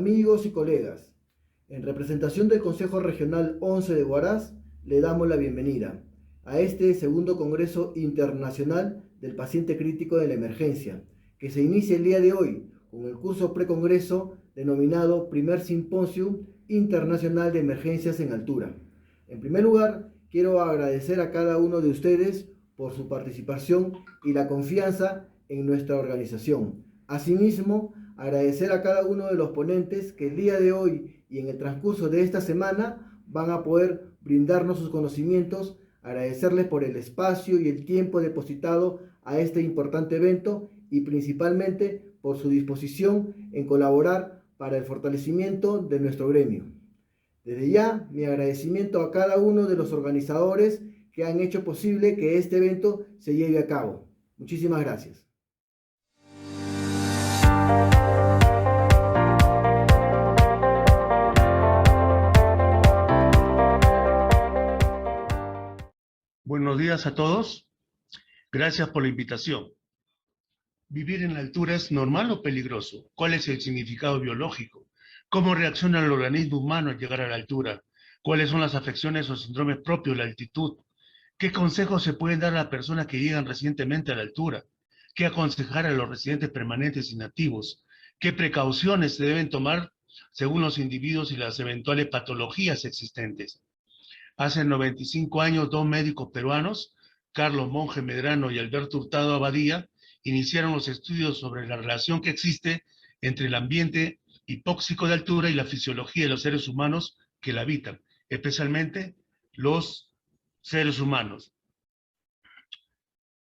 amigos y colegas. En representación del Consejo Regional 11 de Huaraz, le damos la bienvenida a este segundo Congreso Internacional del Paciente Crítico de la Emergencia, que se inicia el día de hoy con el curso precongreso denominado Primer Simposium Internacional de Emergencias en Altura. En primer lugar, quiero agradecer a cada uno de ustedes por su participación y la confianza en nuestra organización. Asimismo, agradecer a cada uno de los ponentes que el día de hoy y en el transcurso de esta semana van a poder brindarnos sus conocimientos, agradecerles por el espacio y el tiempo depositado a este importante evento y principalmente por su disposición en colaborar para el fortalecimiento de nuestro gremio. Desde ya, mi agradecimiento a cada uno de los organizadores que han hecho posible que este evento se lleve a cabo. Muchísimas gracias. Buenos días a todos. Gracias por la invitación. ¿Vivir en la altura es normal o peligroso? ¿Cuál es el significado biológico? ¿Cómo reacciona el organismo humano al llegar a la altura? ¿Cuáles son las afecciones o síndromes propios de la altitud? ¿Qué consejos se pueden dar a las personas que llegan recientemente a la altura? ¿Qué aconsejar a los residentes permanentes y nativos? ¿Qué precauciones se deben tomar según los individuos y las eventuales patologías existentes? Hace 95 años, dos médicos peruanos, Carlos Monge Medrano y Alberto Hurtado Abadía, iniciaron los estudios sobre la relación que existe entre el ambiente hipóxico de altura y la fisiología de los seres humanos que la habitan, especialmente los seres humanos.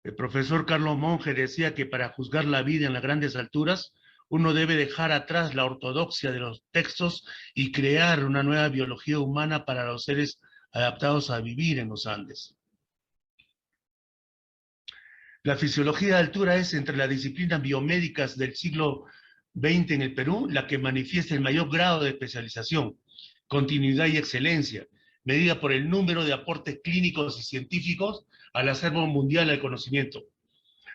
El profesor Carlos Monge decía que para juzgar la vida en las grandes alturas, uno debe dejar atrás la ortodoxia de los textos y crear una nueva biología humana para los seres adaptados a vivir en los Andes. La fisiología de altura es, entre las disciplinas biomédicas del siglo XX en el Perú, la que manifiesta el mayor grado de especialización, continuidad y excelencia, medida por el número de aportes clínicos y científicos al acervo mundial del conocimiento.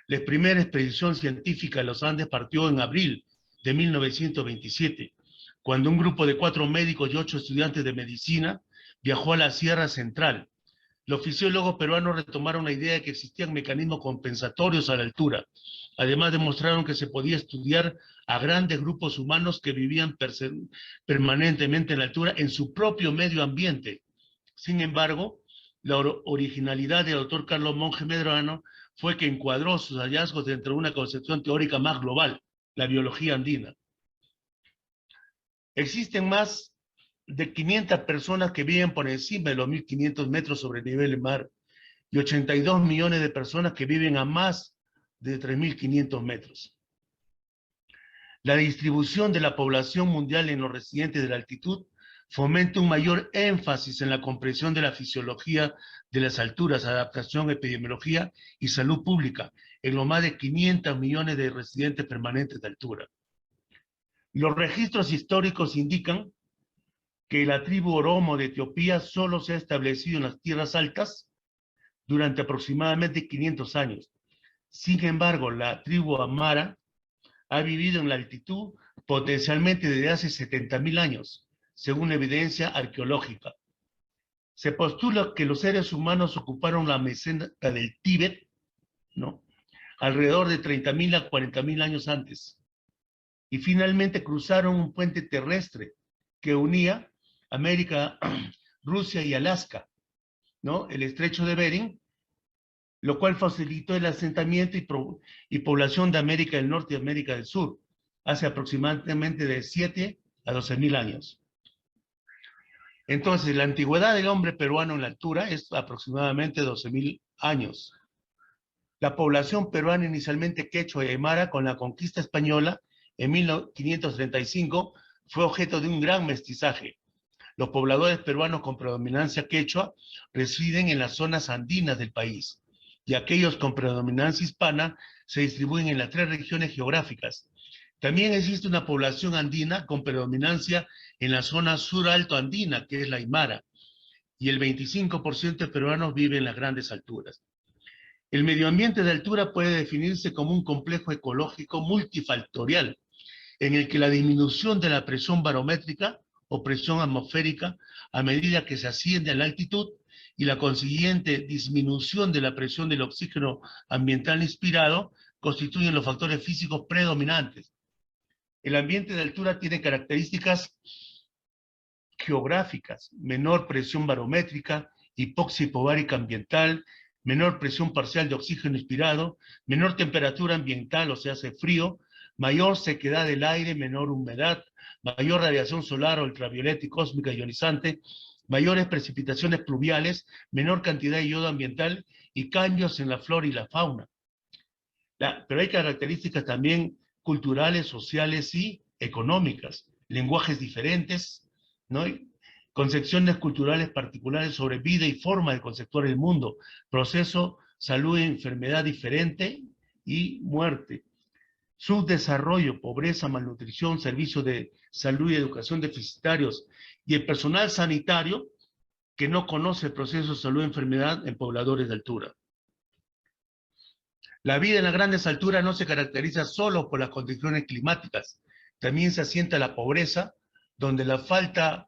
La primera expedición científica a los Andes partió en abril de 1927, cuando un grupo de 4 médicos y 8 estudiantes de medicina viajó a la Sierra Central. Los fisiólogos peruanos retomaron la idea de que existían mecanismos compensatorios a la altura. Además, demostraron que se podía estudiar a grandes grupos humanos que vivían permanentemente en la altura en su propio medio ambiente. Sin embargo, la originalidad del doctor Carlos Monge Medrano fue que encuadró sus hallazgos dentro de una concepción teórica más global, la biología andina. Existen más de 500 personas que viven por encima de los 1.500 metros sobre el nivel del mar y 82 millones de personas que viven a más de 3.500 metros. La distribución de la población mundial en los residentes de la altitud fomenta un mayor énfasis en la comprensión de la fisiología de las alturas, adaptación, epidemiología y salud pública en los más de 500 millones de residentes permanentes de altura. Los registros históricos indican que la tribu Oromo de Etiopía solo se ha establecido en las tierras altas durante aproximadamente 500 años. Sin embargo, la tribu Amara ha vivido en la altitud potencialmente desde hace 70.000 años, según la evidencia arqueológica. Se postula que los seres humanos ocuparon la meseta del Tíbet, ¿no?, alrededor de 30.000 a 40.000 años antes. Y finalmente cruzaron un puente terrestre que unía América, Rusia y Alaska, ¿no?, el estrecho de Bering, lo cual facilitó el asentamiento y población de América del Norte y América del Sur, hace aproximadamente de 7 a 12.000 años. Entonces, la antigüedad del hombre peruano en la altura es aproximadamente 12.000 años. La población peruana inicialmente quechua y aymara, con la conquista española en 1535, fue objeto de un gran mestizaje. Los pobladores peruanos con predominancia quechua residen en las zonas andinas del país, y aquellos con predominancia hispana se distribuyen en las 3 regiones geográficas. También existe una población andina con predominancia en la zona sur-alto andina, que es la aymara, y el 25% de peruanos vive en las grandes alturas. El medio ambiente de altura puede definirse como un complejo ecológico multifactorial en el que la disminución de la presión barométrica o presión atmosférica a medida que se asciende a la altitud y la consiguiente disminución de la presión del oxígeno ambiental inspirado constituyen los factores físicos predominantes. El ambiente de altura tiene características geográficas: menor presión barométrica, hipoxia hipovárica ambiental, menor presión parcial de oxígeno inspirado, menor temperatura ambiental, o sea, hace frío, mayor sequedad del aire, menor humedad, mayor radiación solar o ultravioleta y cósmica ionizante, mayores precipitaciones pluviales, menor cantidad de yodo ambiental y cambios en la flora y la fauna. Pero hay características también culturales, sociales y económicas, lenguajes diferentes, ¿no? Concepciones culturales particulares sobre vida y forma de conceptuar el mundo, proceso, salud y enfermedad diferente y muerte. Subdesarrollo, pobreza, malnutrición, servicios de salud y educación deficitarios y el personal sanitario que no conoce el proceso de salud y enfermedad en pobladores de altura. La vida en las grandes alturas no se caracteriza solo por las condiciones climáticas, también se asienta la pobreza, donde la falta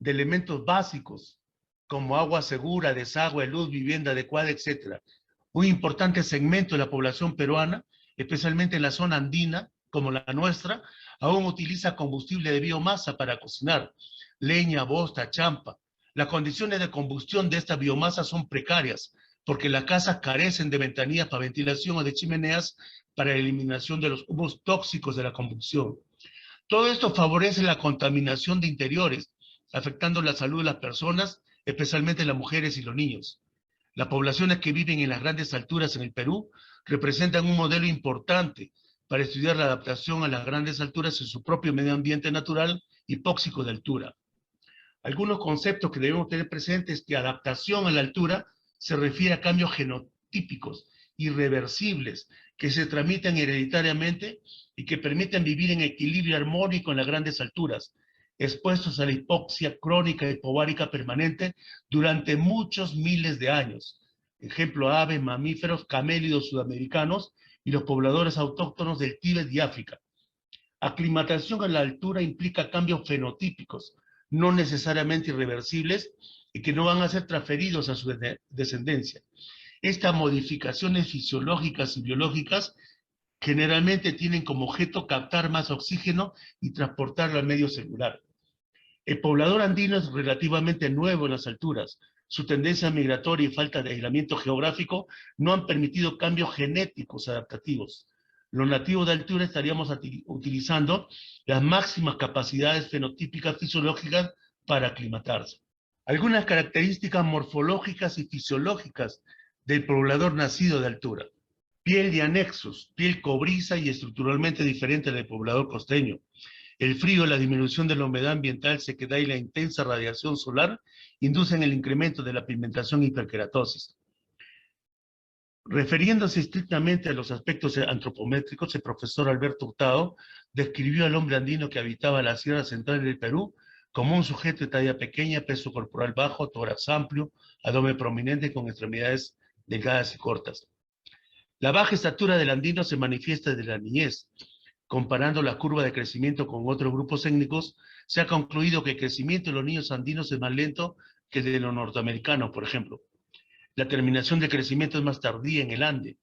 de elementos básicos como agua segura, desagüe, luz, vivienda adecuada, etc. Un importante segmento de la población peruana, especialmente en la zona andina, como la nuestra, aún utiliza combustible de biomasa para cocinar, leña, bosta, champa. Las condiciones de combustión de esta biomasa son precarias, porque las casas carecen de ventanillas para ventilación o de chimeneas para la eliminación de los humos tóxicos de la combustión. Todo esto favorece la contaminación de interiores, afectando la salud de las personas, especialmente las mujeres y los niños. Las poblaciones que viven en las grandes alturas en el Perú representan un modelo importante para estudiar la adaptación a las grandes alturas en su propio medio ambiente natural hipóxico de altura. Algunos conceptos que debemos tener presentes es que adaptación a la altura se refiere a cambios genotípicos, irreversibles, que se transmiten hereditariamente y que permiten vivir en equilibrio armónico en las grandes alturas, expuestos a la hipoxia crónica hipovárica permanente durante muchos miles de años. Ejemplo, aves, mamíferos, camélidos sudamericanos y los pobladores autóctonos del Tíbet y África. Aclimatación a la altura implica cambios fenotípicos, no necesariamente irreversibles, y que no van a ser transferidos a su descendencia. Estas modificaciones fisiológicas y biológicas generalmente tienen como objeto captar más oxígeno y transportarlo al medio celular. El poblador andino es relativamente nuevo en las alturas. Su tendencia migratoria y falta de aislamiento geográfico no han permitido cambios genéticos adaptativos. Los nativos de altura estaríamos utilizando las máximas capacidades fenotípicas fisiológicas para aclimatarse. Algunas características morfológicas y fisiológicas del poblador nacido de altura. Piel de anexos, piel cobriza y estructuralmente diferente del poblador costeño. El frío, la disminución de la humedad ambiental, sequedad y la intensa radiación solar inducen el incremento de la pigmentación y hiperkeratosis. Refiriéndose estrictamente a los aspectos antropométricos, el profesor Alberto Hurtado describió al hombre andino que habitaba la Sierra Central del Perú como un sujeto de talla pequeña, peso corporal bajo, tórax amplio, abdomen prominente con extremidades delgadas y cortas. La baja estatura del andino se manifiesta desde la niñez. Comparando la curva de crecimiento con otros grupos étnicos, se ha concluido que el crecimiento de los niños andinos es más lento que el de los norteamericanos, por ejemplo. La terminación de crecimiento es más tardía en el Ande.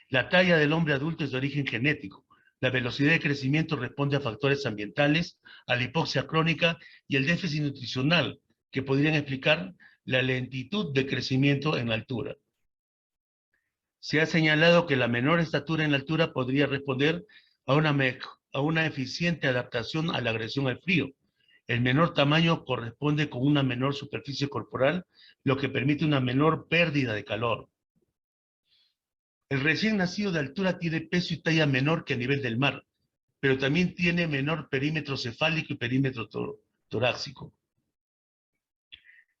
La talla del hombre adulto es de origen genético. La velocidad de crecimiento responde a factores ambientales, a la hipoxia crónica y el déficit nutricional, que podrían explicar la lentitud de crecimiento en la altura. Se ha señalado que la menor estatura en la altura podría responder a una eficiente adaptación a la agresión al frío. El menor tamaño corresponde con una menor superficie corporal, lo que permite una menor pérdida de calor. El recién nacido de altura tiene peso y talla menor que a nivel del mar, pero también tiene menor perímetro cefálico y perímetro torácico.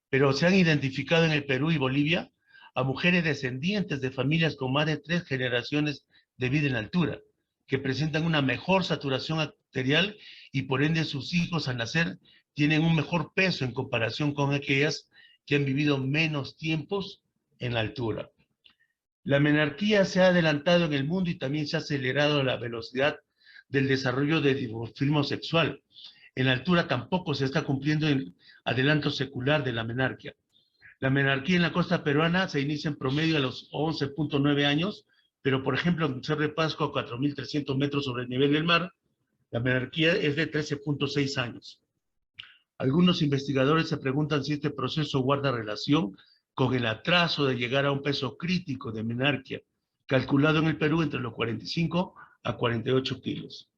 Pero se han identificado en el Perú y Bolivia a mujeres descendientes de familias con más de 3 generaciones de vida en altura, que presentan una mejor saturación arterial y por ende sus hijos al nacer tienen un mejor peso en comparación con aquellas que han vivido menos tiempos en la altura. La menarquía se ha adelantado en el mundo y también se ha acelerado la velocidad del desarrollo del dimorfismo sexual. En la altura tampoco se está cumpliendo el adelanto secular de la menarquía. La menarquía en la costa peruana se inicia en promedio a los 11.9 años, pero por ejemplo en Cerro de Pasco a 4.300 metros sobre el nivel del mar, la menarquía es de 13.6 años. Algunos investigadores se preguntan si este proceso guarda relación con el atraso de llegar a un peso crítico de menarquia, calculado en el Perú entre los 45 a 48 kilos.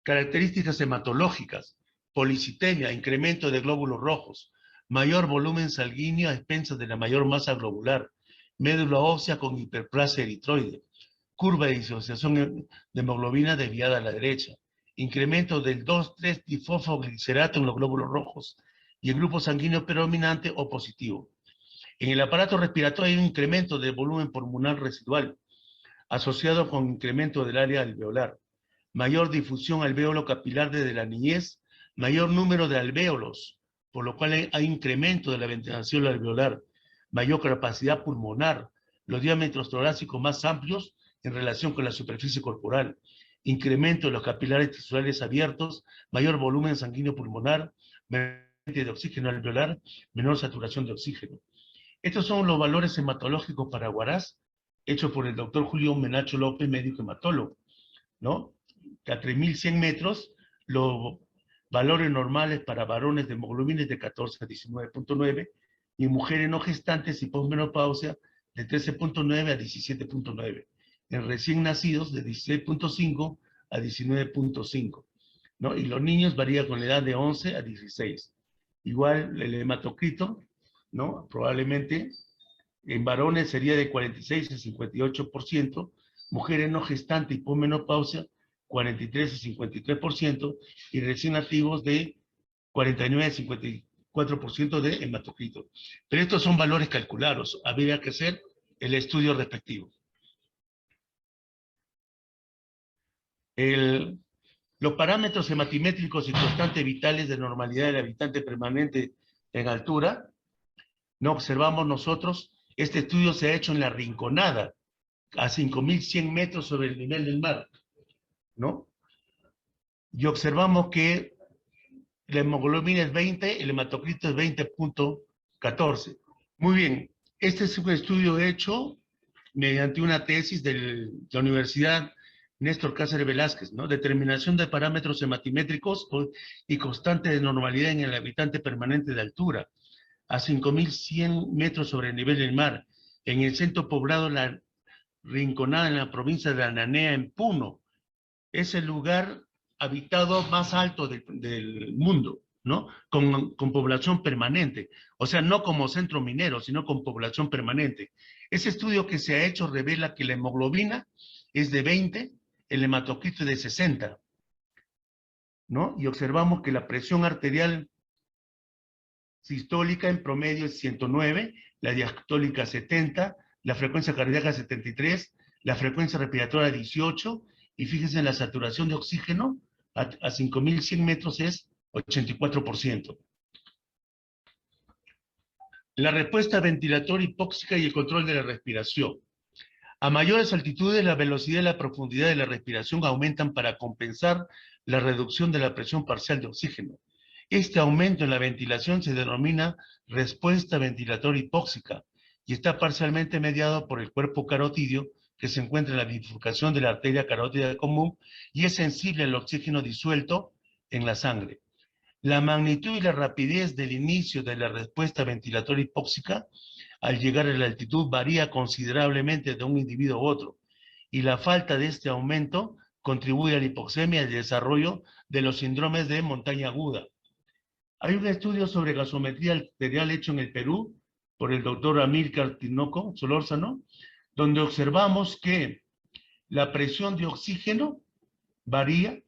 Características hematológicas: policitemia, incremento de glóbulos rojos, mayor volumen sanguíneo a expensas de la mayor masa globular, médula ósea con hiperplasia eritroide, curva de disociación de hemoglobina desviada a la derecha, incremento del 2,3-difosfoglicerato en los glóbulos rojos y el grupo sanguíneo predominante o positivo. En el aparato respiratorio hay un incremento del volumen pulmonar residual, asociado con incremento del área alveolar, mayor difusión alvéolo capilar desde la niñez, mayor número de alvéolos, por lo cual hay incremento de la ventilación alveolar, mayor capacidad pulmonar, los diámetros torácicos más amplios en relación con la superficie corporal, incremento de los capilares tisulares abiertos, mayor volumen sanguíneo pulmonar, menor de oxígeno alveolar, menor saturación de oxígeno. Estos son los valores hematológicos para Huaraz, hechos por el doctor Julio Menacho López, médico hematólogo, ¿no? A 3.100 metros, los valores normales para varones de hemoglobina es de 14 a 19.9 y mujeres no gestantes y posmenopausia de 13.9 a 17.9. En recién nacidos de 16.5 a 19.5, ¿no? Y los niños varían con la edad de 11 a 16. Igual el hematocrito, ¿no? Probablemente en varones sería de 46 a 58%, mujeres no gestantes y posmenopausia 43 a 53%, y recién nativos de 49 a 54% de hematocrito. Pero estos son valores calculados, habría que hacer el estudio respectivo. Los parámetros hematimétricos y constantes vitales de normalidad del habitante permanente en altura, no observamos nosotros. Este estudio se ha hecho en La Rinconada, a 5.100 metros sobre el nivel del mar, ¿no? Y observamos que la hemoglobina es 20, el hematocrito es 20.14. Muy bien, este es un estudio hecho mediante una tesis de la Universidad Néstor Cáceres Velázquez, ¿no? Determinación de parámetros hematimétricos y constante de normalidad en el habitante permanente de altura, a 5.100 metros sobre el nivel del mar, en el centro poblado La Rinconada, en la provincia de Ananea, en Puno. Es el lugar habitado más alto del mundo, ¿no? Con población permanente. O sea, no como centro minero, sino con población permanente. Ese estudio que se ha hecho revela que la hemoglobina es de 20, el hematocrito es de 60, ¿no? Y observamos que la presión arterial sistólica en promedio es 109, la diastólica 70, la frecuencia cardíaca 73, la frecuencia respiratoria 18, y fíjense en la saturación de oxígeno a 5.100 metros es 84%. La respuesta ventilatoria hipóxica y el control de la respiración. A mayores altitudes, la velocidad y la profundidad de la respiración aumentan para compensar la reducción de la presión parcial de oxígeno. Este aumento en la ventilación se denomina respuesta ventilatoria hipóxica y está parcialmente mediado por el cuerpo carotidio que se encuentra en la bifurcación de la arteria carótida común y es sensible al oxígeno disuelto en la sangre. La magnitud y la rapidez del inicio de la respuesta ventilatoria hipóxica al llegar a la altitud varía considerablemente de un individuo a otro, y la falta de este aumento contribuye a la hipoxemia y al desarrollo de los síndromes de montaña aguda. Hay un estudio sobre gasometría arterial hecho en el Perú por el doctor Amílcar Tinoco Solórzano, donde observamos que la presión de oxígeno varía,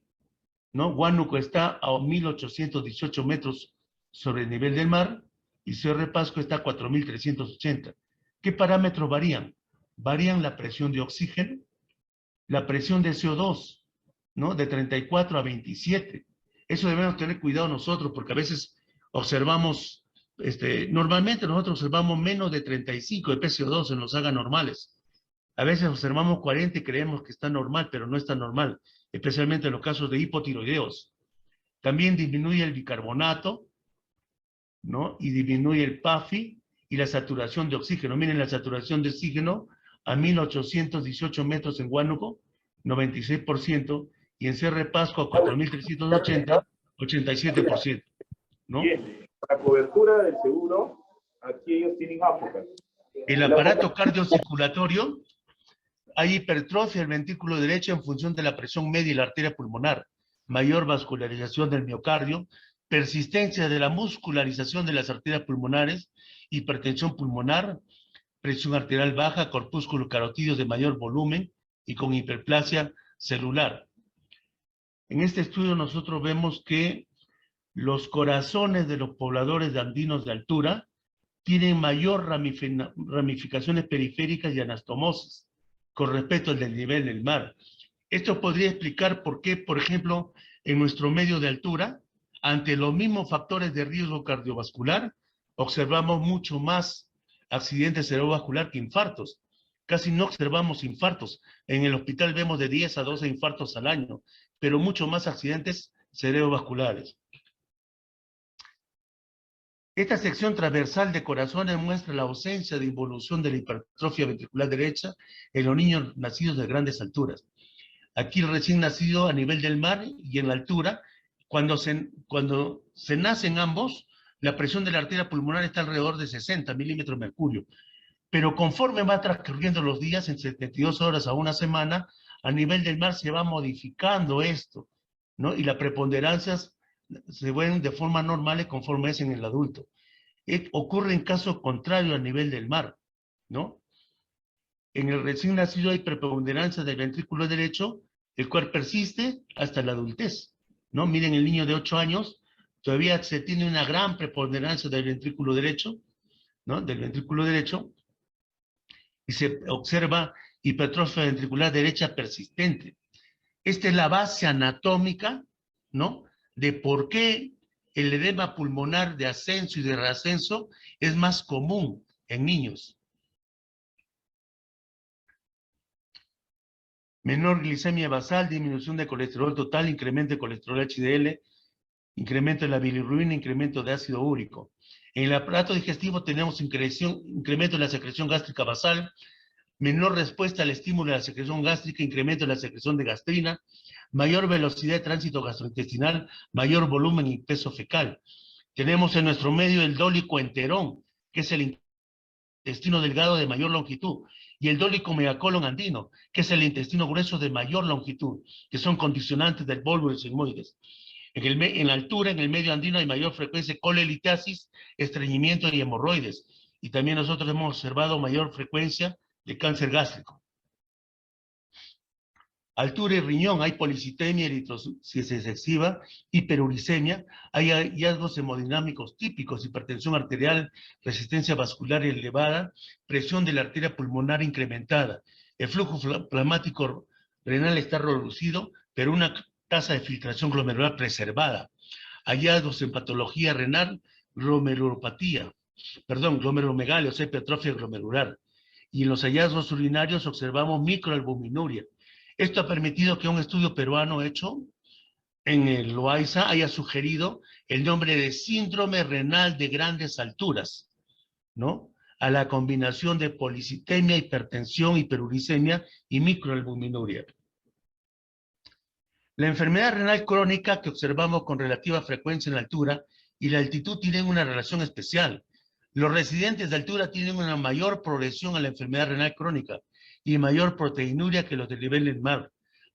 ¿no? Huánuco está a 1.818 metros sobre el nivel del mar y Cerro de Pasco está a 4.380. ¿Qué parámetros varían? Varían la presión de oxígeno, la presión de CO2, ¿no? De 34 a 27. Eso debemos tener cuidado nosotros porque a veces observamos Normalmente nosotros observamos menos de 35 de PCO2 en los sagas normales. A veces observamos 40 y creemos que está normal, pero no está normal, especialmente en los casos de hipotiroideos. También disminuye el bicarbonato, ¿no? Y disminuye el PAFI y la saturación de oxígeno. Miren la saturación de oxígeno a 1818 metros en Huánuco, 96%, y en Cerro Pasco a 4380, 87%, ¿no? Bien, la cobertura del seguro, aquí ellos tienen AFOCAS. El aparato cardiocirculatorio, hay hipertrofia del ventrículo derecho en función de la presión media y la arteria pulmonar, mayor vascularización del miocardio, persistencia de la muscularización de las arterias pulmonares, hipertensión pulmonar, presión arterial baja, corpúsculos carotídeos de mayor volumen y con hiperplasia celular. En este estudio nosotros vemos que los corazones de los pobladores de andinos de altura tienen mayor ramificaciones periféricas y anastomosis con respecto al del nivel del mar. Esto podría explicar por qué, por ejemplo, en nuestro medio de altura, ante los mismos factores de riesgo cardiovascular, observamos mucho más accidentes cerebrovascular que infartos. Casi no observamos infartos. En el hospital vemos de 10 a 12 infartos al año, pero mucho más accidentes cerebrovasculares. Esta sección transversal de corazones muestra la ausencia de involución de la hipertrofia ventricular derecha en los niños nacidos de grandes alturas. Aquí el recién nacido a nivel del mar y en la altura, cuando se nacen ambos, la presión de la arteria pulmonar está alrededor de 60 milímetros de mercurio. Pero conforme va transcurriendo los días, en 72 horas a una semana, a nivel del mar se va modificando esto, ¿no? Y las preponderancias se ven de forma normal conforme es en el adulto. Ocurre en caso contrario a nivel del mar, ¿no? En el recién nacido hay preponderancia del ventrículo derecho, el cual persiste hasta la adultez, ¿no? Miren el niño de 8 años, todavía se tiene una gran preponderancia del ventrículo derecho, ¿no? Del ventrículo derecho, y se observa hipertrofia ventricular derecha persistente. Esta es la base anatómica, ¿no? De por qué el edema pulmonar de ascenso y de reascenso es más común en niños. Menor glicemia basal, disminución de colesterol total, incremento de colesterol HDL, incremento de la bilirrubina, incremento de ácido úrico. En el aparato digestivo tenemos incremento de la secreción gástrica basal, menor respuesta al estímulo de la secreción gástrica, incremento de la secreción de gastrina, mayor velocidad de tránsito gastrointestinal, mayor volumen y peso fecal. Tenemos en nuestro medio el dólico enterón, que es el intestino delgado de mayor longitud, y el dólico megacolon andino, que es el intestino grueso de mayor longitud, que son condicionantes del bulbo y sigmoides. En la altura, en el medio andino, hay mayor frecuencia de colelitasis, estreñimiento y hemorroides. Y también nosotros hemos observado mayor frecuencia de cáncer gástrico. Altura y riñón, hay policitemia, eritrosis excesiva, hiperuricemia, hay hallazgos hemodinámicos típicos, hipertensión arterial, resistencia vascular elevada, presión de la arteria pulmonar incrementada. El flujo plasmático renal está reducido, pero una tasa de filtración glomerular preservada. Hallazgos en patología renal, glomerulomegalia, o sea, hipertrofia glomerular. Y en los hallazgos urinarios observamos microalbuminuria. Esto ha permitido que un estudio peruano hecho en el Loaiza haya sugerido el nombre de síndrome renal de grandes alturas, ¿no? A la combinación de policitemia, hipertensión, hiperuricemia y microalbuminuria. La enfermedad renal crónica que observamos con relativa frecuencia en la altura y la altitud tienen una relación especial. Los residentes de altura tienen una mayor progresión a la enfermedad renal crónica y mayor proteinuria que los del nivel del mar,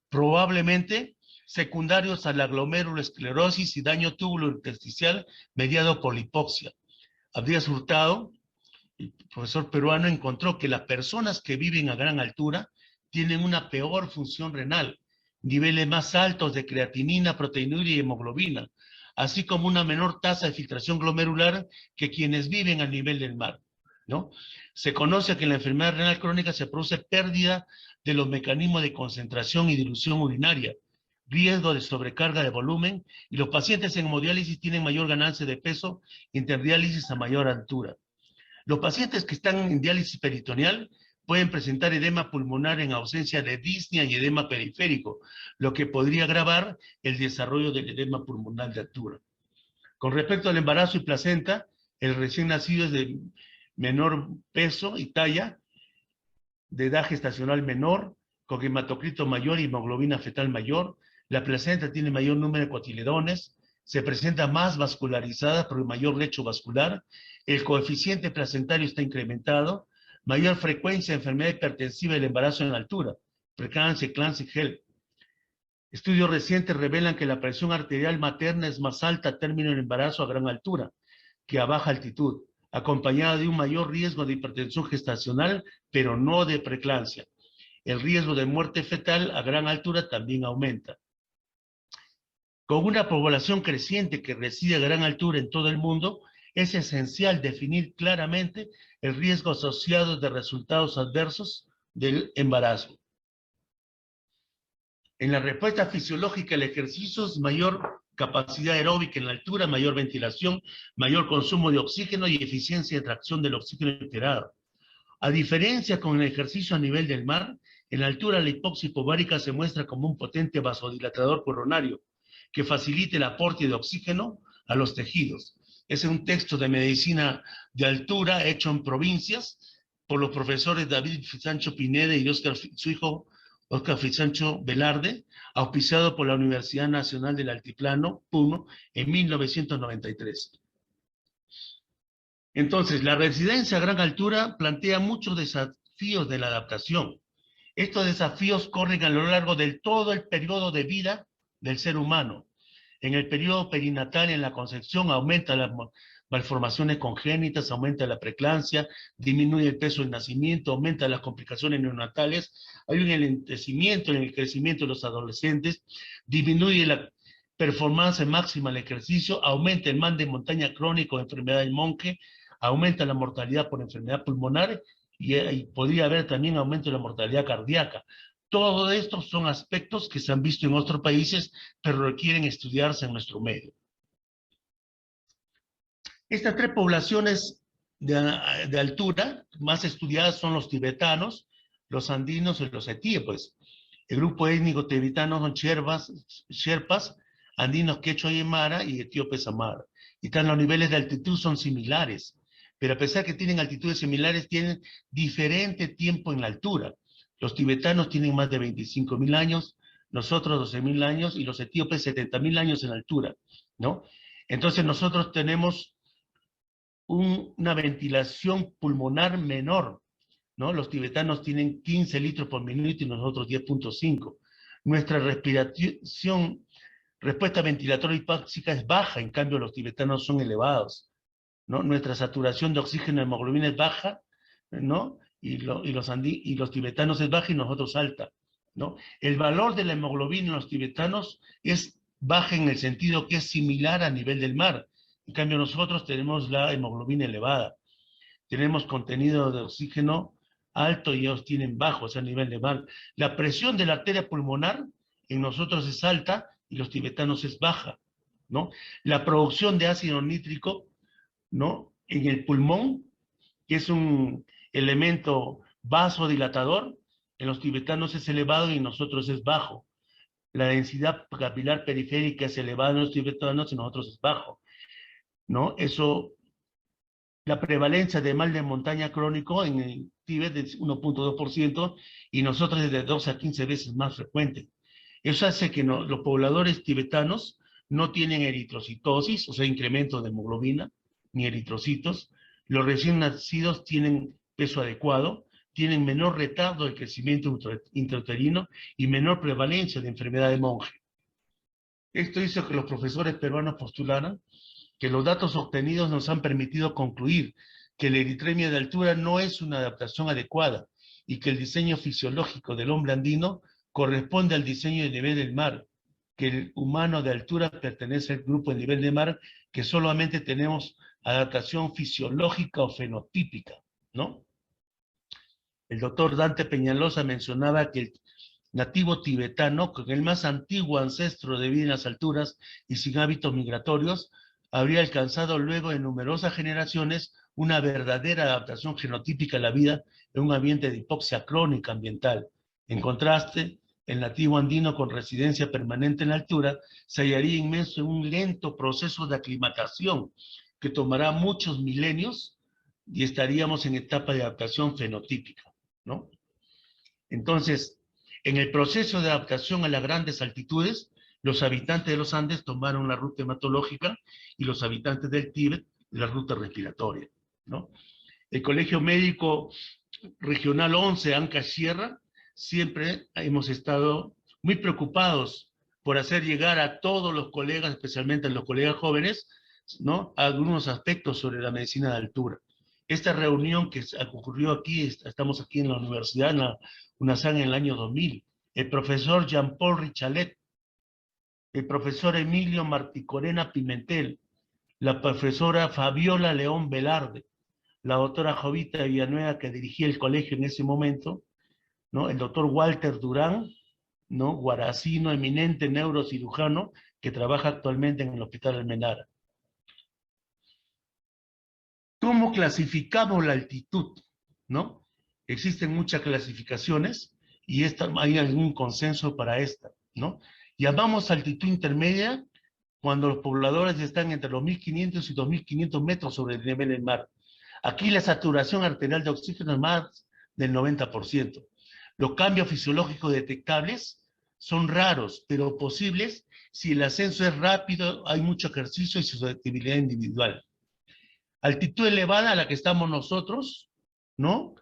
probablemente secundarios a la glomerulosclerosis y daño túbulo-intersticial mediado por la hipoxia. Abdías Hurtado, el profesor peruano, encontró que las personas que viven a gran altura tienen una peor función renal, niveles más altos de creatinina, proteinuria y hemoglobina, así como una menor tasa de filtración glomerular que quienes viven al nivel del mar, ¿no? Se conoce que en la enfermedad renal crónica se produce pérdida de los mecanismos de concentración y dilución urinaria, riesgo de sobrecarga de volumen, y los pacientes en hemodiálisis tienen mayor ganancia de peso, interdiálisis a mayor altura. Los pacientes que están en diálisis peritoneal pueden presentar edema pulmonar en ausencia de disnea y edema periférico, lo que podría agravar el desarrollo del edema pulmonar de altura. Con respecto al embarazo y placenta, el recién nacido es de menor peso y talla, de edad gestacional menor, con hematocrito mayor y hemoglobina fetal mayor. La placenta tiene mayor número de cotiledones, se presenta más vascularizada por mayor lecho vascular, el coeficiente placentario está incrementado, mayor frecuencia de enfermedad hipertensiva del embarazo en altura, preeclampsia, eclampsia y HELP. Estudios recientes revelan que la presión arterial materna es más alta a término del embarazo a gran altura que a baja altitud, acompañada de un mayor riesgo de hipertensión gestacional, pero no de preeclampsia. El riesgo de muerte fetal a gran altura también aumenta. Con una población creciente que reside a gran altura en todo el mundo, es esencial definir claramente el riesgo asociado de resultados adversos del embarazo. En la respuesta fisiológica al ejercicio es mayor capacidad aeróbica en la altura, mayor ventilación, mayor consumo de oxígeno y eficiencia de tracción del oxígeno alterado. A diferencia con el ejercicio a nivel del mar, en la altura la hipoxia hipovárica se muestra como un potente vasodilatador coronario que facilita el aporte de oxígeno a los tejidos. Ese es un texto de medicina de altura hecho en provincias por los profesores David Sancho Pineda y su hijo Oscar Sancho Velarde, auspiciado por la Universidad Nacional del Altiplano, Puno, en 1993. Entonces, la residencia a gran altura plantea muchos desafíos de la adaptación. Estos desafíos corren a lo largo de todo el periodo de vida del ser humano. En el periodo perinatal, en la concepción, aumenta las malformaciones congénitas, aumenta la preeclampsia, disminuye el peso del nacimiento, aumenta las complicaciones neonatales, hay un enlentecimiento en el crecimiento de los adolescentes, disminuye la performance máxima del ejercicio, aumenta el mal de montaña crónico, enfermedad del monje, aumenta la mortalidad por enfermedad pulmonar y podría haber también aumento de la mortalidad cardíaca. Todo esto son aspectos que se han visto en otros países, pero requieren estudiarse en nuestro medio. Estas tres poblaciones de altura más estudiadas son los tibetanos, los andinos y los etíopes. El grupo étnico tibetano son sherpas, andinos quechua y aymara y etíopes amara. Y los niveles de altitud son similares, pero a pesar que tienen altitudes similares, tienen diferente tiempo en la altura. Los tibetanos tienen más de 25.000 años, nosotros 12.000 años y los etíopes 70.000 años en altura, ¿no? Entonces nosotros tenemos una ventilación pulmonar menor, ¿no? Los tibetanos tienen 15 litros por minuto y nosotros 10.5. Nuestra respuesta ventilatoria hipóxica es baja, en cambio los tibetanos son elevados, ¿no? Nuestra saturación de oxígeno en hemoglobina es baja, ¿no? Y los tibetanos es baja y nosotros alta, ¿no? El valor de la hemoglobina en los tibetanos es baja en el sentido que es similar a nivel del mar. En cambio nosotros tenemos la hemoglobina elevada. Tenemos contenido de oxígeno alto y ellos tienen bajo, o sea, a nivel del mar. La presión de la arteria pulmonar en nosotros es alta y los tibetanos es baja, ¿no? La producción de ácido nítrico, ¿no? En el pulmón, que es un elemento vasodilatador, en los tibetanos es elevado y en nosotros es bajo. La densidad capilar periférica es elevada en los tibetanos y en nosotros es bajo, ¿no? Eso, la prevalencia de mal de montaña crónico en el Tíbet es 1.2% y nosotros es de 12 a 15 veces más frecuente. Eso hace que los pobladores tibetanos no tienen eritrocitosis, o sea, incremento de hemoglobina, ni eritrocitos. Los recién nacidos tienen peso adecuado, tienen menor retardo del crecimiento intrauterino y menor prevalencia de enfermedad de monje. Esto hizo que los profesores peruanos postularan que los datos obtenidos nos han permitido concluir que la eritremia de altura no es una adaptación adecuada y que el diseño fisiológico del hombre andino corresponde al diseño de nivel del mar, que el humano de altura pertenece al grupo de nivel de mar, que solamente tenemos adaptación fisiológica o fenotípica, ¿no? El doctor Dante Peñalosa mencionaba que nativo tibetano, con el más antiguo ancestro de vida en las alturas y sin hábitos migratorios, habría alcanzado luego de numerosas generaciones una verdadera adaptación genotípica a la vida en un ambiente de hipoxia crónica ambiental. En contraste, el nativo andino con residencia permanente en la altura se hallaría inmerso en un lento proceso de aclimatación que tomará muchos milenios y estaríamos en etapa de adaptación fenotípica, ¿no? Entonces, en el proceso de adaptación a las grandes altitudes, los habitantes de los Andes tomaron la ruta hematológica y los habitantes del Tíbet la ruta respiratoria, ¿no? El Colegio Médico Regional 11, Ancash Sierra, siempre hemos estado muy preocupados por hacer llegar a todos los colegas, especialmente a los colegas jóvenes, ¿no?, algunos aspectos sobre la medicina de altura. Esta reunión que ocurrió aquí, estamos aquí en la universidad, en la UNASAN en el año 2000, el profesor Jean-Paul Richalet, el profesor Emilio Marticorena Pimentel, la profesora Fabiola León Velarde, la doctora Jovita Villanueva, que dirigía el colegio en ese momento, ¿no?, el doctor Walter Durán, ¿no?, guaracino, eminente neurocirujano, que trabaja actualmente en el Hospital Almenara. ¿Cómo clasificamos la altitud? ¿No? Existen muchas clasificaciones y hay algún consenso para esta, ¿no? Llamamos altitud intermedia cuando los pobladores están entre los 1.500 y 2.500 metros sobre el nivel del mar. Aquí la saturación arterial de oxígeno es más del 90%. Los cambios fisiológicos detectables son raros, pero posibles si el ascenso es rápido, hay mucho ejercicio y susceptibilidad individual. Altitud elevada a la que estamos nosotros, ¿no?,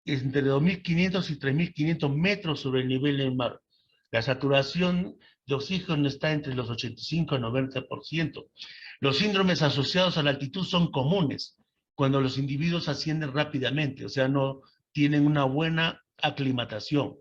entre 2.500 y 3.500 metros sobre el nivel del mar. La saturación de oxígeno está entre los 85 y 90%. Los síndromes asociados a la altitud son comunes cuando los individuos ascienden rápidamente, o sea, no tienen una buena aclimatación.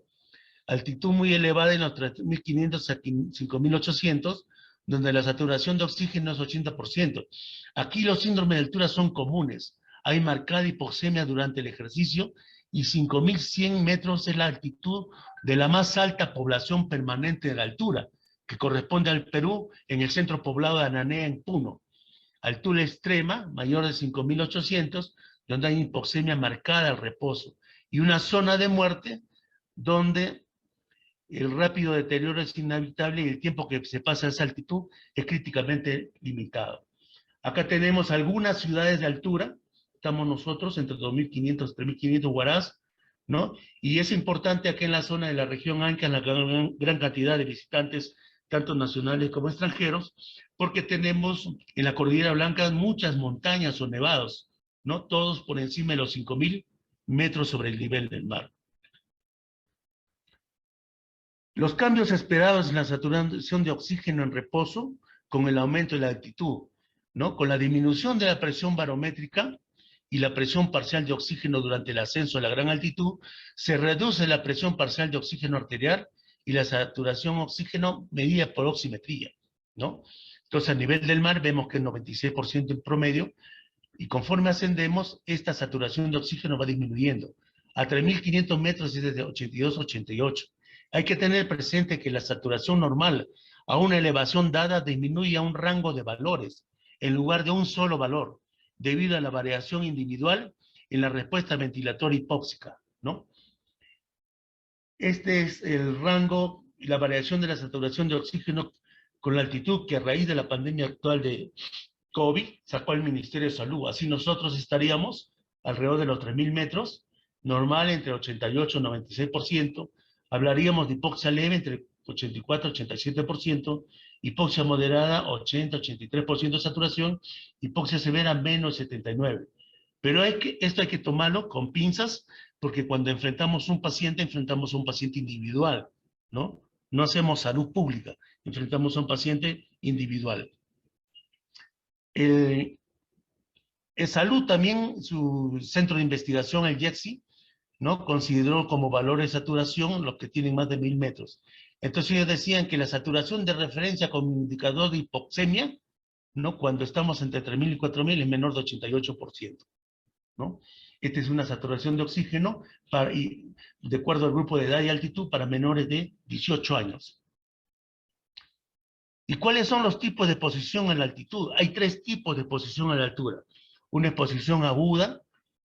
Altitud muy elevada en los 3.500 a 5.800, donde la saturación de oxígeno es 80%. Aquí los síndromes de altura son comunes. Hay marcada hipoxemia durante el ejercicio y 5.100 metros es la altitud de la más alta población permanente de la altura, que corresponde al Perú en el centro poblado de Ananea, en Puno. Altura extrema, mayor de 5.800, donde hay hipoxemia marcada al reposo. Y una zona de muerte donde el rápido deterioro es inevitable y el tiempo que se pasa a esa altitud es críticamente limitado. Acá tenemos algunas ciudades de altura, estamos nosotros entre 2.500 y 3.500 guarás, ¿no? Y es importante aquí en la zona de la región Ancash la gran cantidad de visitantes, tanto nacionales como extranjeros, porque tenemos en la Cordillera Blanca muchas montañas o nevados, ¿no? Todos por encima de los 5.000 metros sobre el nivel del mar. Los cambios esperados en la saturación de oxígeno en reposo con el aumento de la altitud, ¿no? Con la disminución de la presión barométrica y la presión parcial de oxígeno durante el ascenso a la gran altitud, se reduce la presión parcial de oxígeno arterial y la saturación de oxígeno medida por oximetría, ¿no? Entonces, a nivel del mar vemos que es 96% en promedio, y conforme ascendemos, esta saturación de oxígeno va disminuyendo. A 3.500 metros es desde 82 a 88. Hay que tener presente que la saturación normal a una elevación dada disminuye a un rango de valores en lugar de un solo valor, debido a la variación individual en la respuesta ventilatoria hipóxica, ¿no? Este es el rango y la variación de la saturación de oxígeno con la altitud que a raíz de la pandemia actual de COVID sacó el Ministerio de Salud. Así nosotros estaríamos alrededor de los 3.000 metros, normal entre 88 y 96%, hablaríamos de hipoxia leve entre 84 y 87%, hipoxia moderada 80-83% de saturación, hipoxia severa menos 79%. Pero esto hay que tomarlo con pinzas, porque cuando enfrentamos un paciente individual, ¿no? No hacemos salud pública, enfrentamos a un paciente individual. En salud también, su centro de investigación, el IECSI, ¿no?, consideró como valor de saturación los que tienen más de 1.000 metros. Entonces ellos decían que la saturación de referencia como indicador de hipoxemia, ¿no?, cuando estamos entre 3.000 y 4.000 es menor de 88%. ¿no? Esta es una saturación de oxígeno de acuerdo al grupo de edad y altitud para menores de 18 años. ¿Y cuáles son los tipos de exposición en la altitud? Hay 3 tipos de exposición a la altura. Una exposición aguda,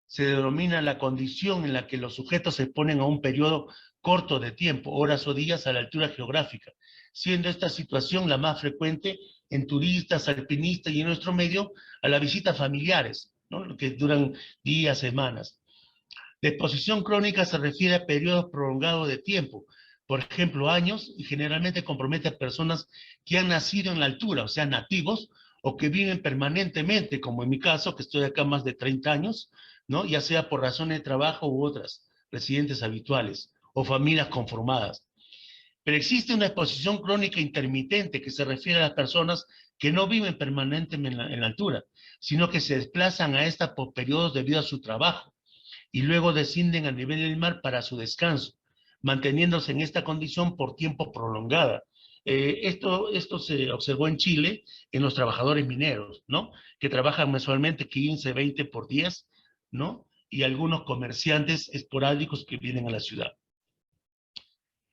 se denomina la condición en la que los sujetos se exponen a un periodo corto de tiempo, horas o días a la altura geográfica, siendo esta situación la más frecuente en turistas, alpinistas y en nuestro medio a las visitas familiares, ¿no? Que duran días, semanas. La exposición crónica se refiere a periodos prolongados de tiempo, por ejemplo, años, y generalmente compromete a personas que han nacido en la altura, o sea, nativos, o que viven permanentemente, como en mi caso, que estoy acá más de 30 años, ¿no? Ya sea por razones de trabajo u otras, residentes habituales, o familias conformadas. Pero existe una exposición crónica intermitente que se refiere a las personas que no viven permanentemente en la altura, sino que se desplazan a esta por periodos debido a su trabajo y luego descienden al nivel del mar para su descanso, manteniéndose en esta condición por tiempo prolongada. Esto se observó en Chile en los trabajadores mineros, ¿no? Que trabajan mensualmente 15, 20 por 10, ¿no? Y algunos comerciantes esporádicos que vienen a la ciudad.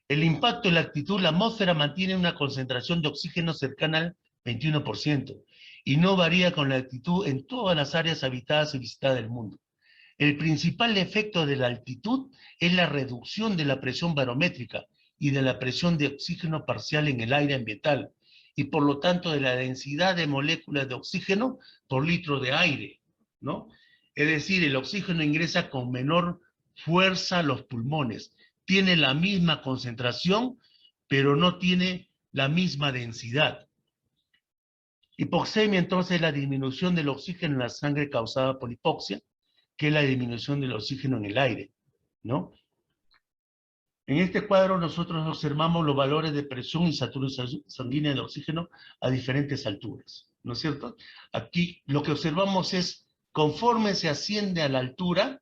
El impacto en la altitud, la atmósfera mantiene una concentración de oxígeno cercana al 21% y no varía con la altitud en todas las áreas habitadas y visitadas del mundo. El principal efecto de la altitud es la reducción de la presión barométrica y de la presión de oxígeno parcial en el aire ambiental, y por lo tanto de la densidad de moléculas de oxígeno por litro de aire, ¿no? Es decir, el oxígeno ingresa con menor fuerza a los pulmones, tiene la misma concentración, pero no tiene la misma densidad. Hipoxemia, entonces, es la disminución del oxígeno en la sangre causada por hipoxia, que es la disminución del oxígeno en el aire, ¿no? En este cuadro nosotros observamos los valores de presión y saturación sanguínea de oxígeno a diferentes alturas, ¿no es cierto? Aquí lo que observamos es, conforme se asciende a la altura,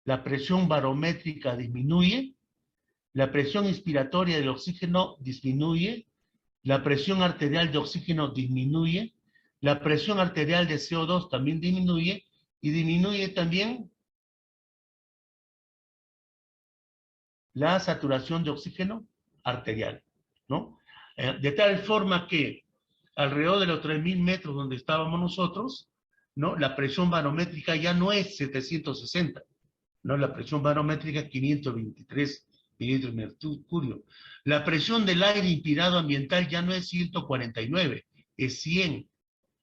la presión barométrica disminuye, la presión inspiratoria del oxígeno disminuye, la presión arterial de oxígeno disminuye, la presión arterial de CO2 también disminuye, y disminuye también la saturación de oxígeno arterial, ¿no? De tal forma que alrededor de los 3.000 metros donde estábamos nosotros, ¿no? La presión barométrica ya no es 760, ¿no? La presión barométrica es 523 mililitros de mercurio. La presión del aire inspirado ambiental ya no es 149, es 100.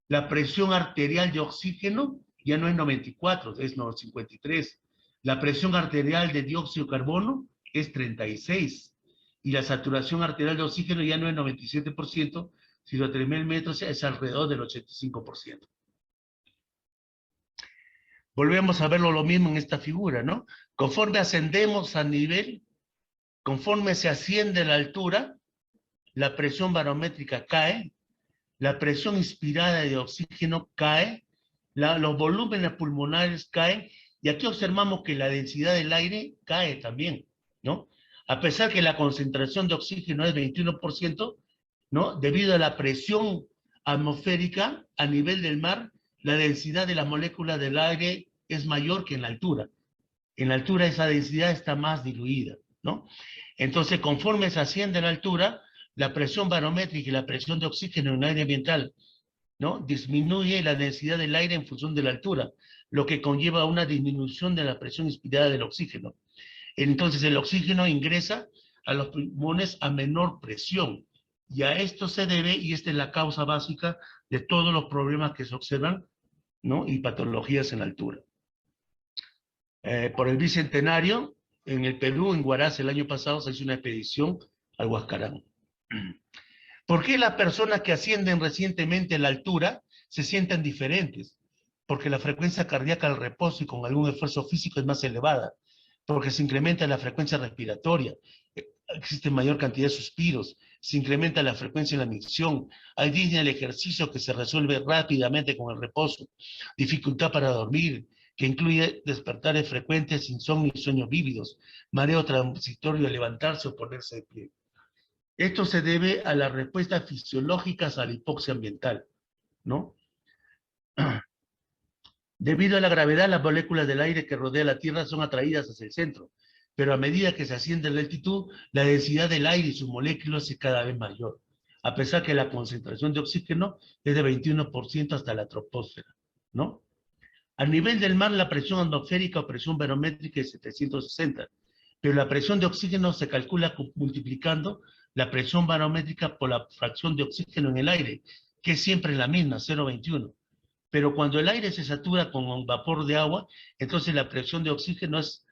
La presión arterial de oxígeno ya no es 94, es 53. La presión arterial de dióxido de carbono es 36. Y la saturación arterial de oxígeno ya no es 97%, sino a 3.000 metros es alrededor del 85%. Volvemos a verlo lo mismo en esta figura, ¿no? Conforme ascendemos a nivel, conforme se asciende a la altura, la presión barométrica cae, la presión inspirada de oxígeno cae, los volúmenes pulmonares caen, y aquí observamos que la densidad del aire cae también, ¿no? A pesar que la concentración de oxígeno es 21%, ¿no? Debido a la presión atmosférica a nivel del mar, la densidad de las moléculas del aire es mayor que en la altura. En la altura esa densidad está más diluida, ¿no? Entonces, conforme se asciende a la altura, la presión barométrica y la presión de oxígeno en el aire ambiental, ¿no? Disminuye la densidad del aire en función de la altura, lo que conlleva a una disminución de la presión inspirada del oxígeno. Entonces el oxígeno ingresa a los pulmones a menor presión, y a esto se debe, y esta es la causa básica de todos los problemas que se observan, ¿no? Y patologías en la altura. Por el Bicentenario, en el Perú, en Huaraz, el año pasado se hizo una expedición al Huascarán. ¿Por qué las personas que ascienden recientemente a la altura se sienten diferentes? Porque la frecuencia cardíaca al reposo y con algún esfuerzo físico es más elevada, porque se incrementa la frecuencia respiratoria, existe mayor cantidad de suspiros, se incrementa la frecuencia en la micción, hay disnea el ejercicio que se resuelve rápidamente con el reposo, dificultad para dormir, que incluye despertares frecuentes, insomnio y sueños vívidos, mareo transitorio al levantarse o ponerse de pie. Esto se debe a las respuestas fisiológicas a la hipoxia ambiental, ¿no? Debido a la gravedad, las moléculas del aire que rodea la Tierra son atraídas hacia el centro, pero a medida que se asciende la altitud, la densidad del aire y sus moléculas es cada vez mayor, a pesar que la concentración de oxígeno es de 21% hasta la troposfera, ¿no? A nivel del mar, la presión atmosférica o presión barométrica es 760, pero la presión de oxígeno se calcula multiplicando la presión barométrica por la fracción de oxígeno en el aire, que es siempre la misma, 0,21. Pero cuando el aire se satura con un vapor de agua, entonces la presión de oxígeno es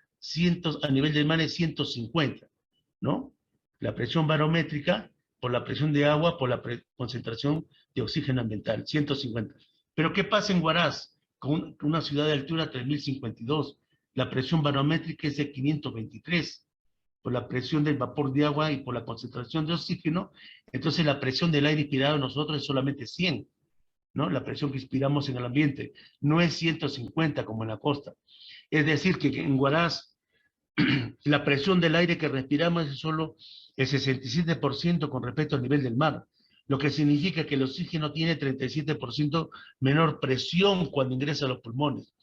a nivel del mar es 150, ¿no? La presión barométrica por la presión de agua por la concentración de oxígeno ambiental, 150. Pero ¿qué pasa en Huaraz? Con una ciudad de altura 3052, la presión barométrica es de 523, por la presión del vapor de agua y por la concentración de oxígeno, entonces la presión del aire inspirado en nosotros es solamente 100, ¿no? La presión que inspiramos en el ambiente, no es 150 como en la costa. Es decir, que en Huaraz, la presión del aire que respiramos es solo el 67% con respecto al nivel del mar, lo que significa que el oxígeno tiene 37% menor presión cuando ingresa a los pulmones.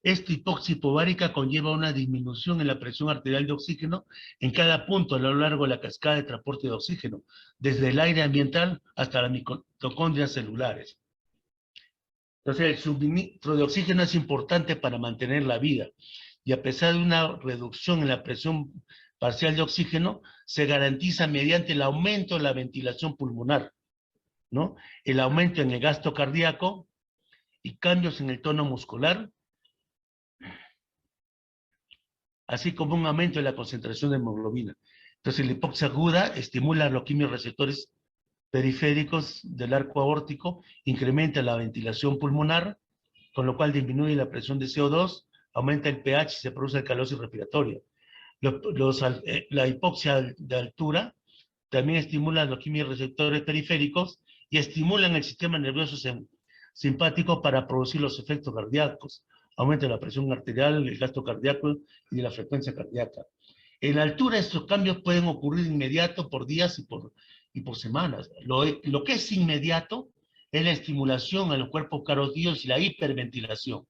Esta hipoxia hipobárica conlleva una disminución en la presión arterial de oxígeno en cada punto a lo largo de la cascada de transporte de oxígeno, desde el aire ambiental hasta las mitocondrias celulares. Entonces, el suministro de oxígeno es importante para mantener la vida, y a pesar de una reducción en la presión parcial de oxígeno, se garantiza mediante el aumento de la ventilación pulmonar, ¿no? El aumento en el gasto cardíaco y cambios en el tono muscular, así como un aumento en la concentración de hemoglobina. Entonces, la hipoxia aguda estimula los quimiorreceptores periféricos del arco aórtico, incrementa la ventilación pulmonar, con lo cual disminuye la presión de CO2, aumenta el pH y se produce alcalosis respiratoria. La hipoxia de altura también estimula los quimiorreceptores periféricos y estimulan el sistema nervioso simpático para producir los efectos cardíacos. Aumenta la presión arterial, el gasto cardíaco y la frecuencia cardíaca. En la altura estos cambios pueden ocurrir de inmediato por días y por semanas. Lo que es inmediato es la estimulación a los cuerpos carotídeos y la hiperventilación.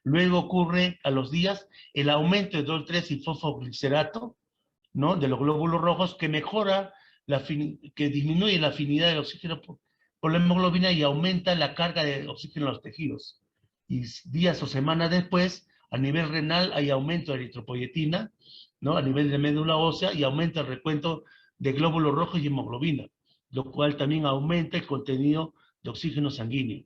Luego ocurre a los días el aumento de DOL3 y fosfoglicerato, ¿no? De los glóbulos rojos, que mejora, que disminuye la afinidad del oxígeno por la hemoglobina y aumenta la carga de oxígeno en los tejidos. Y días o semanas después, a nivel renal hay aumento de eritropoyetina, ¿no? A nivel de médula ósea, y aumenta el recuento de glóbulos rojos y hemoglobina, lo cual también aumenta el contenido de oxígeno sanguíneo.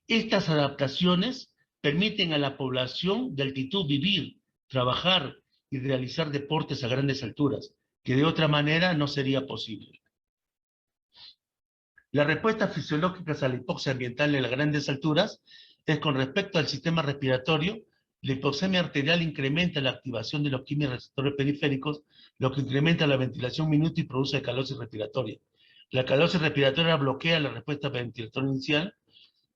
Estas adaptaciones permiten a la población de altitud vivir, trabajar y realizar deportes a grandes alturas, que de otra manera no sería posible. Las respuestas fisiológicas a la hipoxia ambiental en las grandes alturas es con respecto al sistema respiratorio. La hipoxemia arterial incrementa la activación de los quimiorreceptores periféricos, lo que incrementa la ventilación minuto y produce alcalosis respiratoria. La alcalosis respiratoria bloquea la respuesta ventilatoria inicial,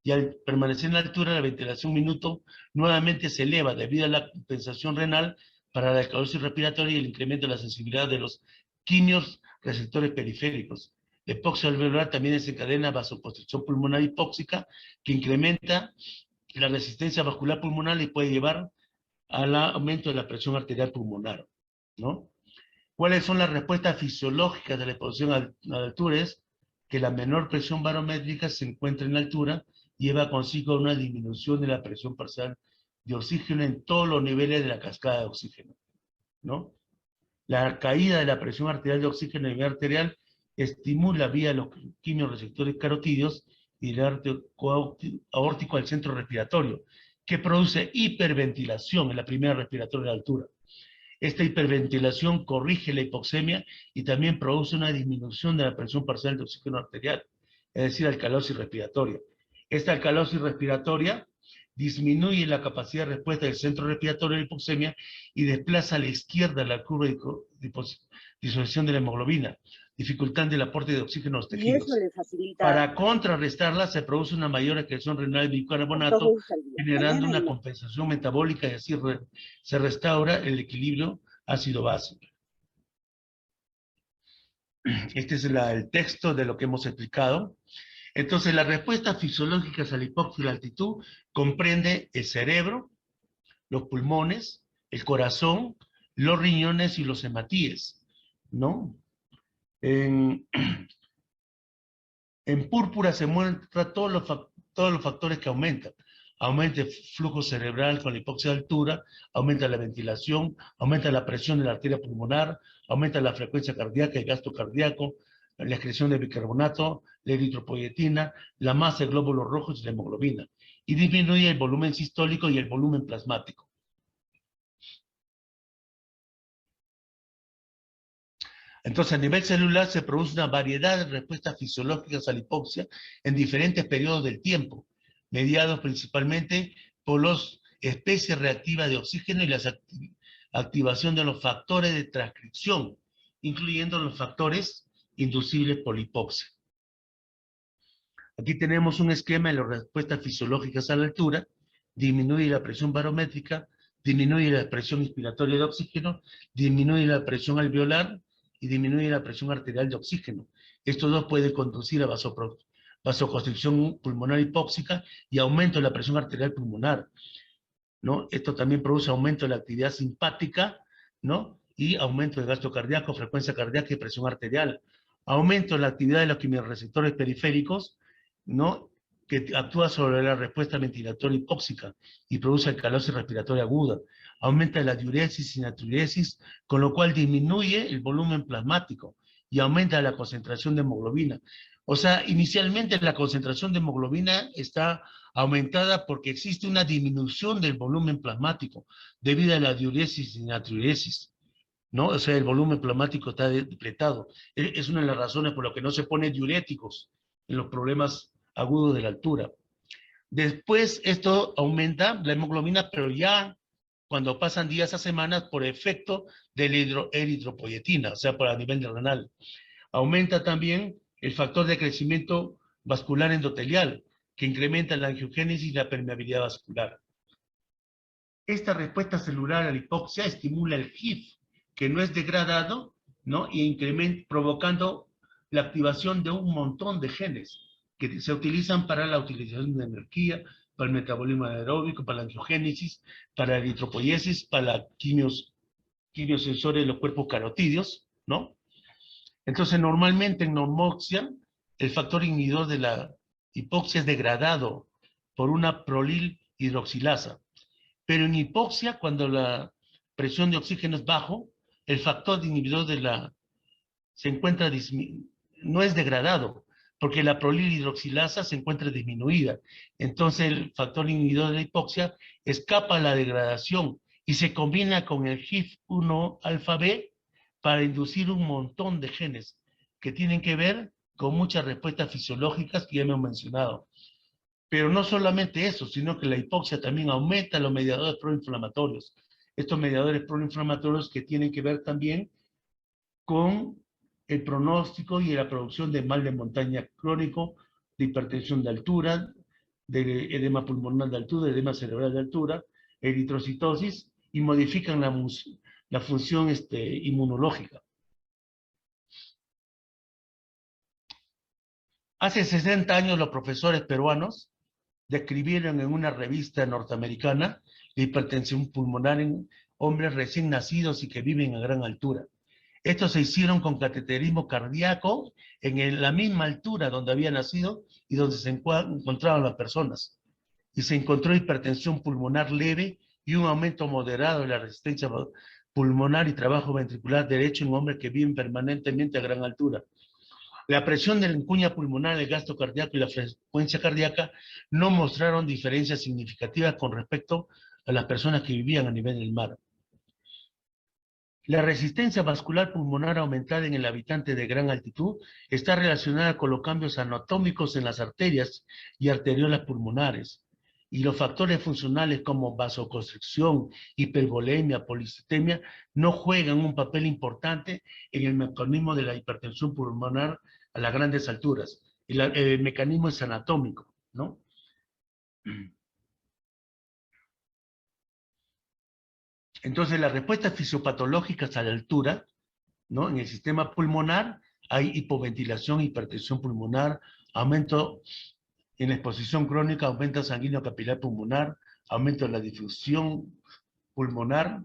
y al permanecer en la altura, la ventilación minuto nuevamente se eleva debido a la compensación renal para la alcalosis respiratoria y el incremento de la sensibilidad de los quimios receptores periféricos. La hipoxia alveolar también desencadena vasoconstricción pulmonar hipóxica, que incrementa la resistencia vascular pulmonar y puede llevar al aumento de la presión arterial pulmonar, ¿no? ¿Cuáles son las respuestas fisiológicas de la exposición a la altura? Es que la menor presión barométrica se encuentra en la altura, lleva consigo una disminución de la presión parcial de oxígeno en todos los niveles de la cascada de oxígeno, ¿no? La caída de la presión arterial de oxígeno a nivel arterial estimula vía los quimiorreceptores carotídeos y el arco aórtico al centro respiratorio, que produce hiperventilación en la primera respiratoria de altura. Esta hiperventilación corrige la hipoxemia y también produce una disminución de la presión parcial de oxígeno arterial, es decir, alcalosis respiratoria. Esta alcalosis respiratoria disminuye la capacidad de respuesta del centro respiratorio de la hipoxemia y desplaza a la izquierda la curva de disociación de la hemoglobina, dificultando el aporte de oxígeno a los tejidos. Y eso le facilita. Para contrarrestarla, se produce una mayor excreción renal de bicarbonato, generando una compensación metabólica, y así se restaura el equilibrio ácido-base. Este es el texto de lo que hemos explicado. Entonces, las respuestas fisiológicas a la hipoxia y la altitud comprende el cerebro, los pulmones, el corazón, los riñones y los hematíes, ¿no? En, en púrpura se muestran todos los factores que aumentan. Aumenta el flujo cerebral con la hipoxia de altura, aumenta la ventilación, aumenta la presión de la arteria pulmonar, aumenta la frecuencia cardíaca y gasto cardíaco, la excreción de bicarbonato, la eritropoyetina, la masa de glóbulos rojos y la hemoglobina. Y disminuye el volumen sistólico y el volumen plasmático. Entonces, a nivel celular se produce una variedad de respuestas fisiológicas a la hipoxia en diferentes periodos del tiempo, mediados principalmente por las especies reactivas de oxígeno y la activación de los factores de transcripción, incluyendo los factores inducibles por la hipoxia. Aquí tenemos un esquema de las respuestas fisiológicas a la altura. Disminuye la presión barométrica, disminuye la presión inspiratoria de oxígeno, disminuye la presión alveolar y disminuye la presión arterial de oxígeno. Estos dos pueden conducir a vasoconstricción pulmonar hipóxica y aumento de la presión arterial pulmonar, ¿no? Esto también produce aumento de la actividad simpática, ¿no? Y aumento de gasto cardíaco, frecuencia cardíaca y presión arterial. Aumento de la actividad de los quimiorreceptores periféricos, ¿no? Que actúa sobre la respuesta ventilatoria hipóxica y produce alcalosis respiratoria aguda. Aumenta la diuresis y natriuresis, con lo cual disminuye el volumen plasmático y aumenta la concentración de hemoglobina. O sea, inicialmente la concentración de hemoglobina está aumentada porque existe una disminución del volumen plasmático debido a la diuresis y natriuresis, ¿no? O sea, el volumen plasmático está depletado. Es una de las razones por las que no se pone diuréticos en los problemas agudos de la altura. Después esto aumenta la hemoglobina, pero ya cuando pasan días a semanas por efecto de la eritropoyetina, o sea, por a nivel renal. Aumenta también el factor de crecimiento vascular endotelial, que incrementa la angiogénesis y la permeabilidad vascular. Esta respuesta celular a la hipoxia estimula el HIF, que no es degradado, ¿no? Y incrementa, provocando la activación de un montón de genes que se utilizan para la utilización de energía, para el metabolismo anaeróbico, para la angiogénesis, para la eritropoiesis, para la quimiosensores de los cuerpos carotídeos, ¿no? Entonces, normalmente en normoxia, el factor inhibidor de la hipoxia es degradado por una prolil hidroxilasa. Pero en hipoxia, cuando la presión de oxígeno es bajo, el factor inhibidor de la se encuentra no es degradado, porque la prolil hidroxilasa se encuentra disminuida. Entonces el factor inhibidor de la hipoxia escapa a la degradación y se combina con el HIF-1 alfa B para inducir un montón de genes que tienen que ver con muchas respuestas fisiológicas que ya hemos mencionado. Pero no solamente eso, sino que la hipoxia también aumenta los mediadores proinflamatorios. Estos mediadores proinflamatorios que tienen que ver también con el pronóstico y la producción de mal de montaña crónico, de hipertensión de altura, de edema pulmonar de altura, de edema cerebral de altura, eritrocitosis, y modifican la función inmunológica. Hace 60 años los profesores peruanos describieron en una revista norteamericana la hipertensión pulmonar en hombres recién nacidos y que viven a gran altura. Estos se hicieron con cateterismo cardíaco en la misma altura donde había nacido y donde se encontraban las personas. Y se encontró hipertensión pulmonar leve y un aumento moderado de la resistencia pulmonar y trabajo ventricular derecho en hombres que viven permanentemente a gran altura. La presión de la encuña pulmonar, el gasto cardíaco y la frecuencia cardíaca no mostraron diferencias significativas con respecto a las personas que vivían a nivel del mar. La resistencia vascular pulmonar aumentada en el habitante de gran altitud está relacionada con los cambios anatómicos en las arterias y arteriolas pulmonares, y los factores funcionales como vasoconstricción, hipervolemia, policitemia no juegan un papel importante en el mecanismo de la hipertensión pulmonar a las grandes alturas. El mecanismo es anatómico, ¿no? Entonces, las respuestas fisiopatológicas a la altura, ¿no? En el sistema pulmonar hay hipoventilación, hipertensión pulmonar, aumento en la exposición crónica, aumento sanguíneo capilar pulmonar, aumento de la difusión pulmonar,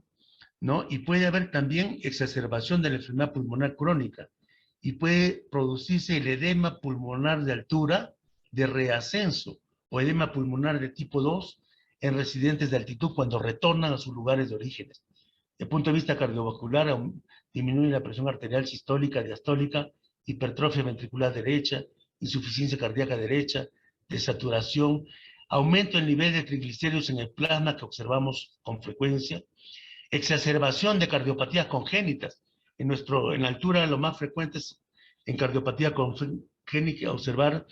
¿no? Y puede haber también exacerbación de la enfermedad pulmonar crónica y puede producirse el edema pulmonar de altura de reascenso o edema pulmonar de tipo 2 en residentes de altitud cuando retornan a sus lugares de orígenes. Desde el punto de vista cardiovascular, disminuye la presión arterial sistólica, diastólica, hipertrofia ventricular derecha, insuficiencia cardíaca derecha, desaturación, aumento del nivel de triglicéridos en el plasma que observamos con frecuencia, exacerbación de cardiopatías congénitas. En la altura, lo más frecuente es en cardiopatía congénita observar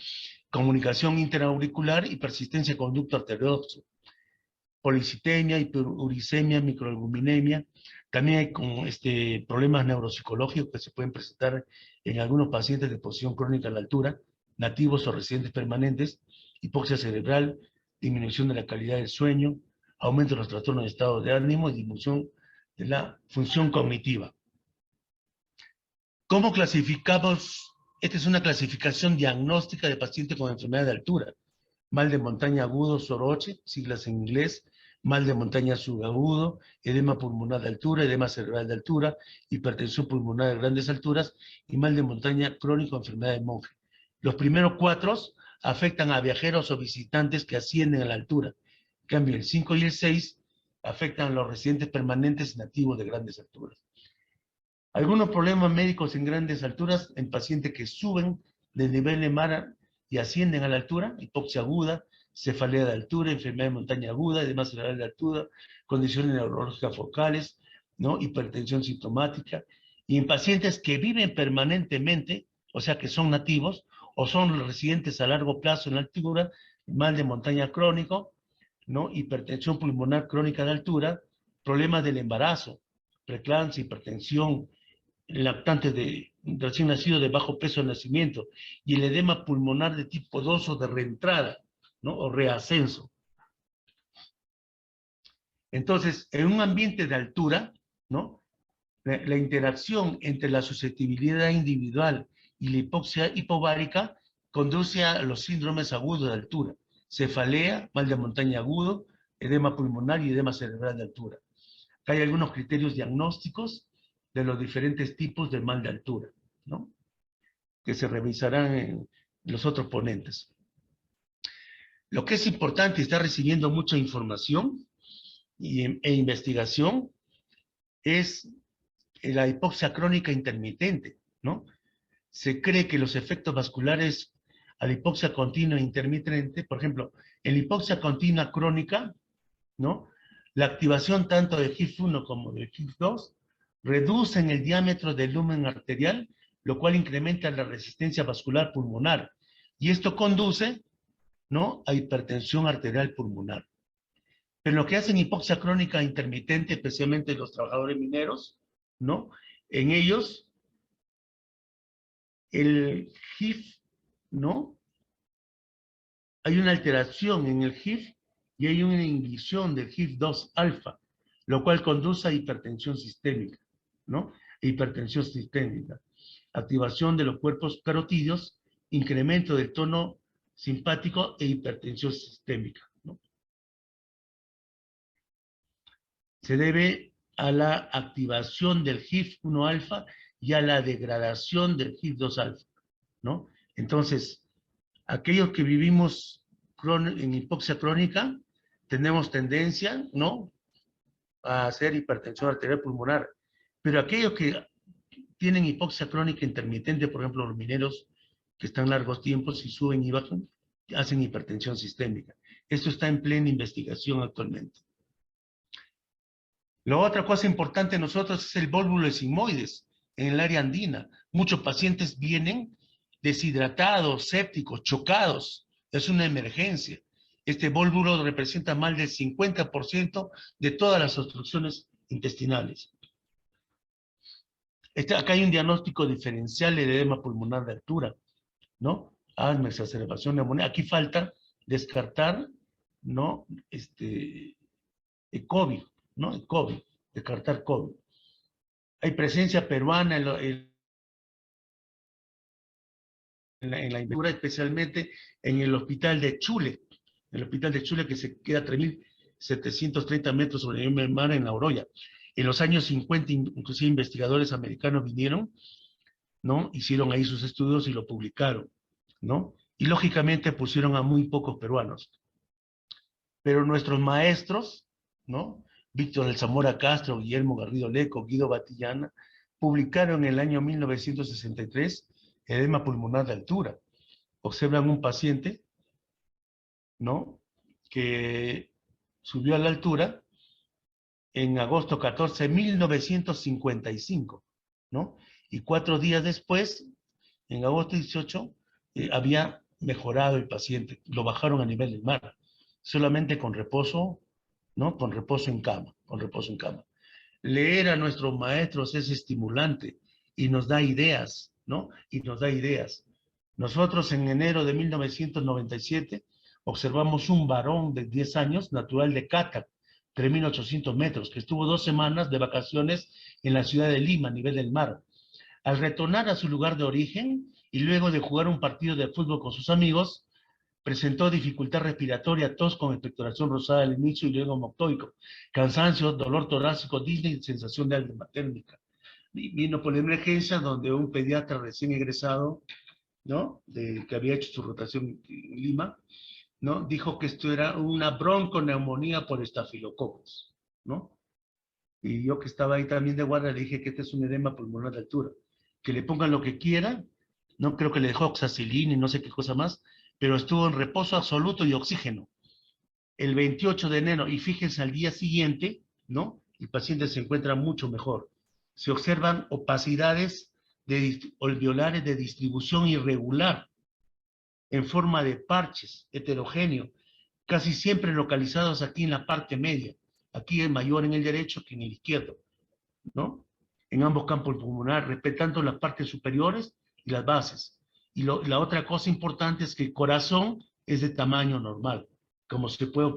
comunicación interauricular y persistencia de conducto arterioso, policitemia, hiperuricemia, microalbuminemia. También hay problemas neuropsicológicos que se pueden presentar en algunos pacientes de posición crónica a la altura, nativos o residentes permanentes, hipoxia cerebral, disminución de la calidad del sueño, aumento de los trastornos de estado de ánimo y disminución de la función cognitiva. ¿Cómo clasificamos? Esta es una clasificación diagnóstica de pacientes con enfermedad de altura. Mal de montaña agudo, SOROCHE, siglas en inglés, mal de montaña subagudo, edema pulmonar de altura, edema cerebral de altura, hipertensión pulmonar de grandes alturas y mal de montaña crónico, enfermedad de Monge. Los primeros 4 afectan a viajeros o visitantes que ascienden a la altura. En cambio, el 5 y el 6 afectan a los residentes permanentes nativos de grandes alturas. Algunos problemas médicos en grandes alturas en pacientes que suben del nivel de mar y ascienden a la altura, hipoxia aguda, cefalea de altura, enfermedad de montaña aguda, edema cerebral de altura, condiciones neurológicas focales, ¿no? Hipertensión sintomática, y en pacientes que viven permanentemente, o sea que son nativos, o son residentes a largo plazo en la altura, mal de montaña crónico, ¿no? Hipertensión pulmonar crónica de altura, problemas del embarazo, preeclampsia, hipertensión, lactantes de recién nacido de bajo peso de nacimiento, y el edema pulmonar de tipo 2 o de reentrada, ¿no? O reascenso. Entonces, en un ambiente de altura, ¿no? La interacción entre la susceptibilidad individual y la hipoxia hipovárica conduce a los síndromes agudos de altura, cefalea, mal de montaña agudo, edema pulmonar y edema cerebral de altura. Acá hay algunos criterios diagnósticos de los diferentes tipos de mal de altura, ¿no? Que se revisarán en los otros ponentes. Lo que es importante, está recibiendo mucha información e investigación, es la hipoxia crónica intermitente, ¿no? Se cree que los efectos vasculares a la hipoxia continua e intermitente, por ejemplo, en la hipoxia continua crónica, ¿no? La activación tanto de HIF-1 como de HIF-2 reducen el diámetro del lumen arterial, lo cual incrementa la resistencia vascular pulmonar. Y esto conduce, ¿no? A hipertensión arterial pulmonar. Pero lo que hacen hipoxia crónica intermitente, especialmente los trabajadores mineros, ¿no? En ellos, el HIF, ¿no? Hay una alteración en el HIF y hay una inhibición del HIF-2 alfa, lo cual conduce a hipertensión sistémica, ¿no? Hipertensión sistémica. Activación de los cuerpos carotídeos, incremento del tono simpático e hipertensión sistémica, ¿no? Se debe a la activación del HIF-1 alfa y a la degradación del HIF-2 alfa, ¿no? Entonces, aquellos que vivimos en hipoxia crónica, tenemos tendencia, ¿no?, a hacer hipertensión arterial pulmonar. Pero aquellos que tienen hipoxia crónica intermitente, por ejemplo, los mineros que están largos tiempos y suben y bajan, hacen hipertensión sistémica. Esto está en plena investigación actualmente. La otra cosa importante en nosotros es el vólvulo sigmoides en el área andina. Muchos pacientes vienen deshidratados, sépticos, chocados. Es una emergencia. Este vólvulo representa más del 50% de todas las obstrucciones intestinales. Acá hay un diagnóstico diferencial de edema pulmonar de altura, ¿no? Asma, exacerbación, neumonía. Aquí falta descartar, ¿no? El COVID, ¿no? El COVID, descartar COVID. Hay presencia peruana en en la investigación, especialmente en el hospital de Chule, que se queda a 3.730 metros sobre el nivel del mar en La Oroya. En los años 50, inclusive investigadores americanos vinieron, ¿no? Hicieron ahí sus estudios y lo publicaron, ¿no? Y lógicamente pusieron a muy pocos peruanos. Pero nuestros maestros, ¿no? Víctor del Zamora Castro, Guillermo Garrido Leco, Guido Batillana, publicaron en el año 1963 edema pulmonar de altura. Observan un paciente, ¿no? Que subió a la altura en agosto 14 de 1955, ¿no? Y 4 días después, en agosto 18, había mejorado el paciente, lo bajaron a nivel del mar, solamente con reposo, ¿no? Con reposo en cama. Leer a nuestros maestros es estimulante y nos da ideas, ¿no? Nosotros en enero de 1997 observamos un varón de 10 años, natural de Cata, 3.800 metros, que estuvo 2 semanas de vacaciones en la ciudad de Lima, a nivel del mar. Al retornar a su lugar de origen y luego de jugar un partido de fútbol con sus amigos, presentó dificultad respiratoria, tos con expectoración rosada al inicio y luego moctóico, cansancio, dolor torácico, disney y sensación de alma térmica. Vino por la emergencia donde un pediatra recién egresado, ¿no? Que había hecho su rotación en Lima, ¿no? Dijo que esto era una bronconeumonía por estafilococos, ¿no? Y yo que estaba ahí también de guardia le dije que este es un edema pulmonar de altura. Que le pongan lo que quiera, no creo que le dejó oxacilina y no sé qué cosa más, pero estuvo en reposo absoluto y oxígeno. El 28 de enero, y fíjense al día siguiente, ¿no? El paciente se encuentra mucho mejor. Se observan opacidades alveolares de distribución irregular, en forma de parches heterogéneos, casi siempre localizados aquí en la parte media. Aquí es mayor en el derecho que en el izquierdo, ¿no? En ambos campos pulmonares, respetando las partes superiores y las bases. Y la otra cosa importante es que el corazón es de tamaño normal, como se puede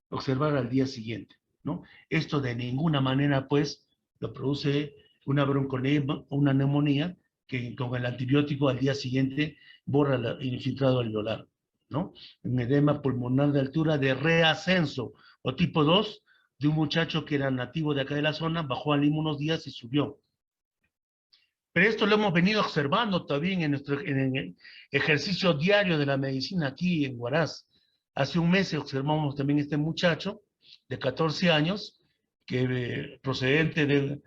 observar al día siguiente, ¿no? Esto de ninguna manera, pues, lo produce una bronconema, una neumonía, que con el antibiótico al día siguiente borra el infiltrado alveolar, ¿no? Un edema pulmonar de altura de reascenso o tipo 2 de un muchacho que era nativo de acá de la zona, bajó a Lima unos días y subió. Pero esto lo hemos venido observando también en el ejercicio diario de la medicina aquí en Huaraz. Hace un mes observamos también este muchacho de 14 años, que procedente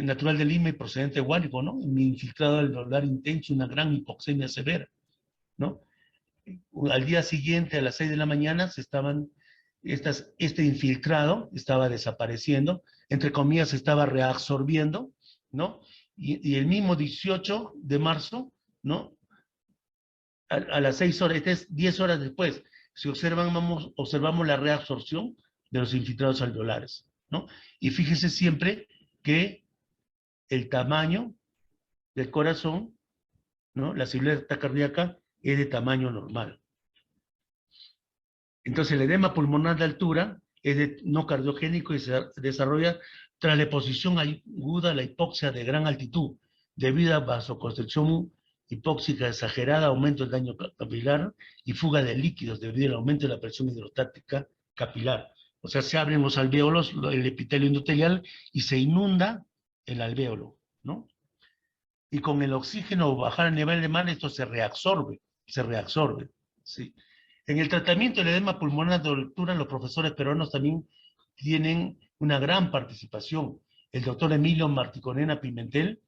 natural de Lima y procedente de Huánuco, ¿no? Un infiltrado alveolar intenso, una gran hipoxemia severa, ¿no? Al día siguiente, a las 6 de la mañana, este infiltrado estaba desapareciendo, entre comillas, se estaba reabsorbiendo, ¿no? Y el mismo 18 de marzo, ¿no? A las 6 horas, 10 horas después, si observamos la reabsorción de los infiltrados alveolares, ¿no? Y fíjese siempre que el tamaño del corazón, ¿no? La silueta cardíaca es de tamaño normal. Entonces el edema pulmonar de altura es no cardiogénico y se desarrolla tras la exposición aguda a la hipoxia de gran altitud, debido a vasoconstricción hipóxica exagerada, aumento del daño capilar y fuga de líquidos debido al aumento de la presión hidrostática capilar. O sea, se abren los alvéolos, el epitelio endotelial, y se inunda el alvéolo, ¿no? Y con el oxígeno bajar a nivel de mar, esto se reabsorbe, ¿sí? En el tratamiento del edema pulmonar de altura, los profesores peruanos también tienen una gran participación. El doctor Emilio Marticonena Pimentel,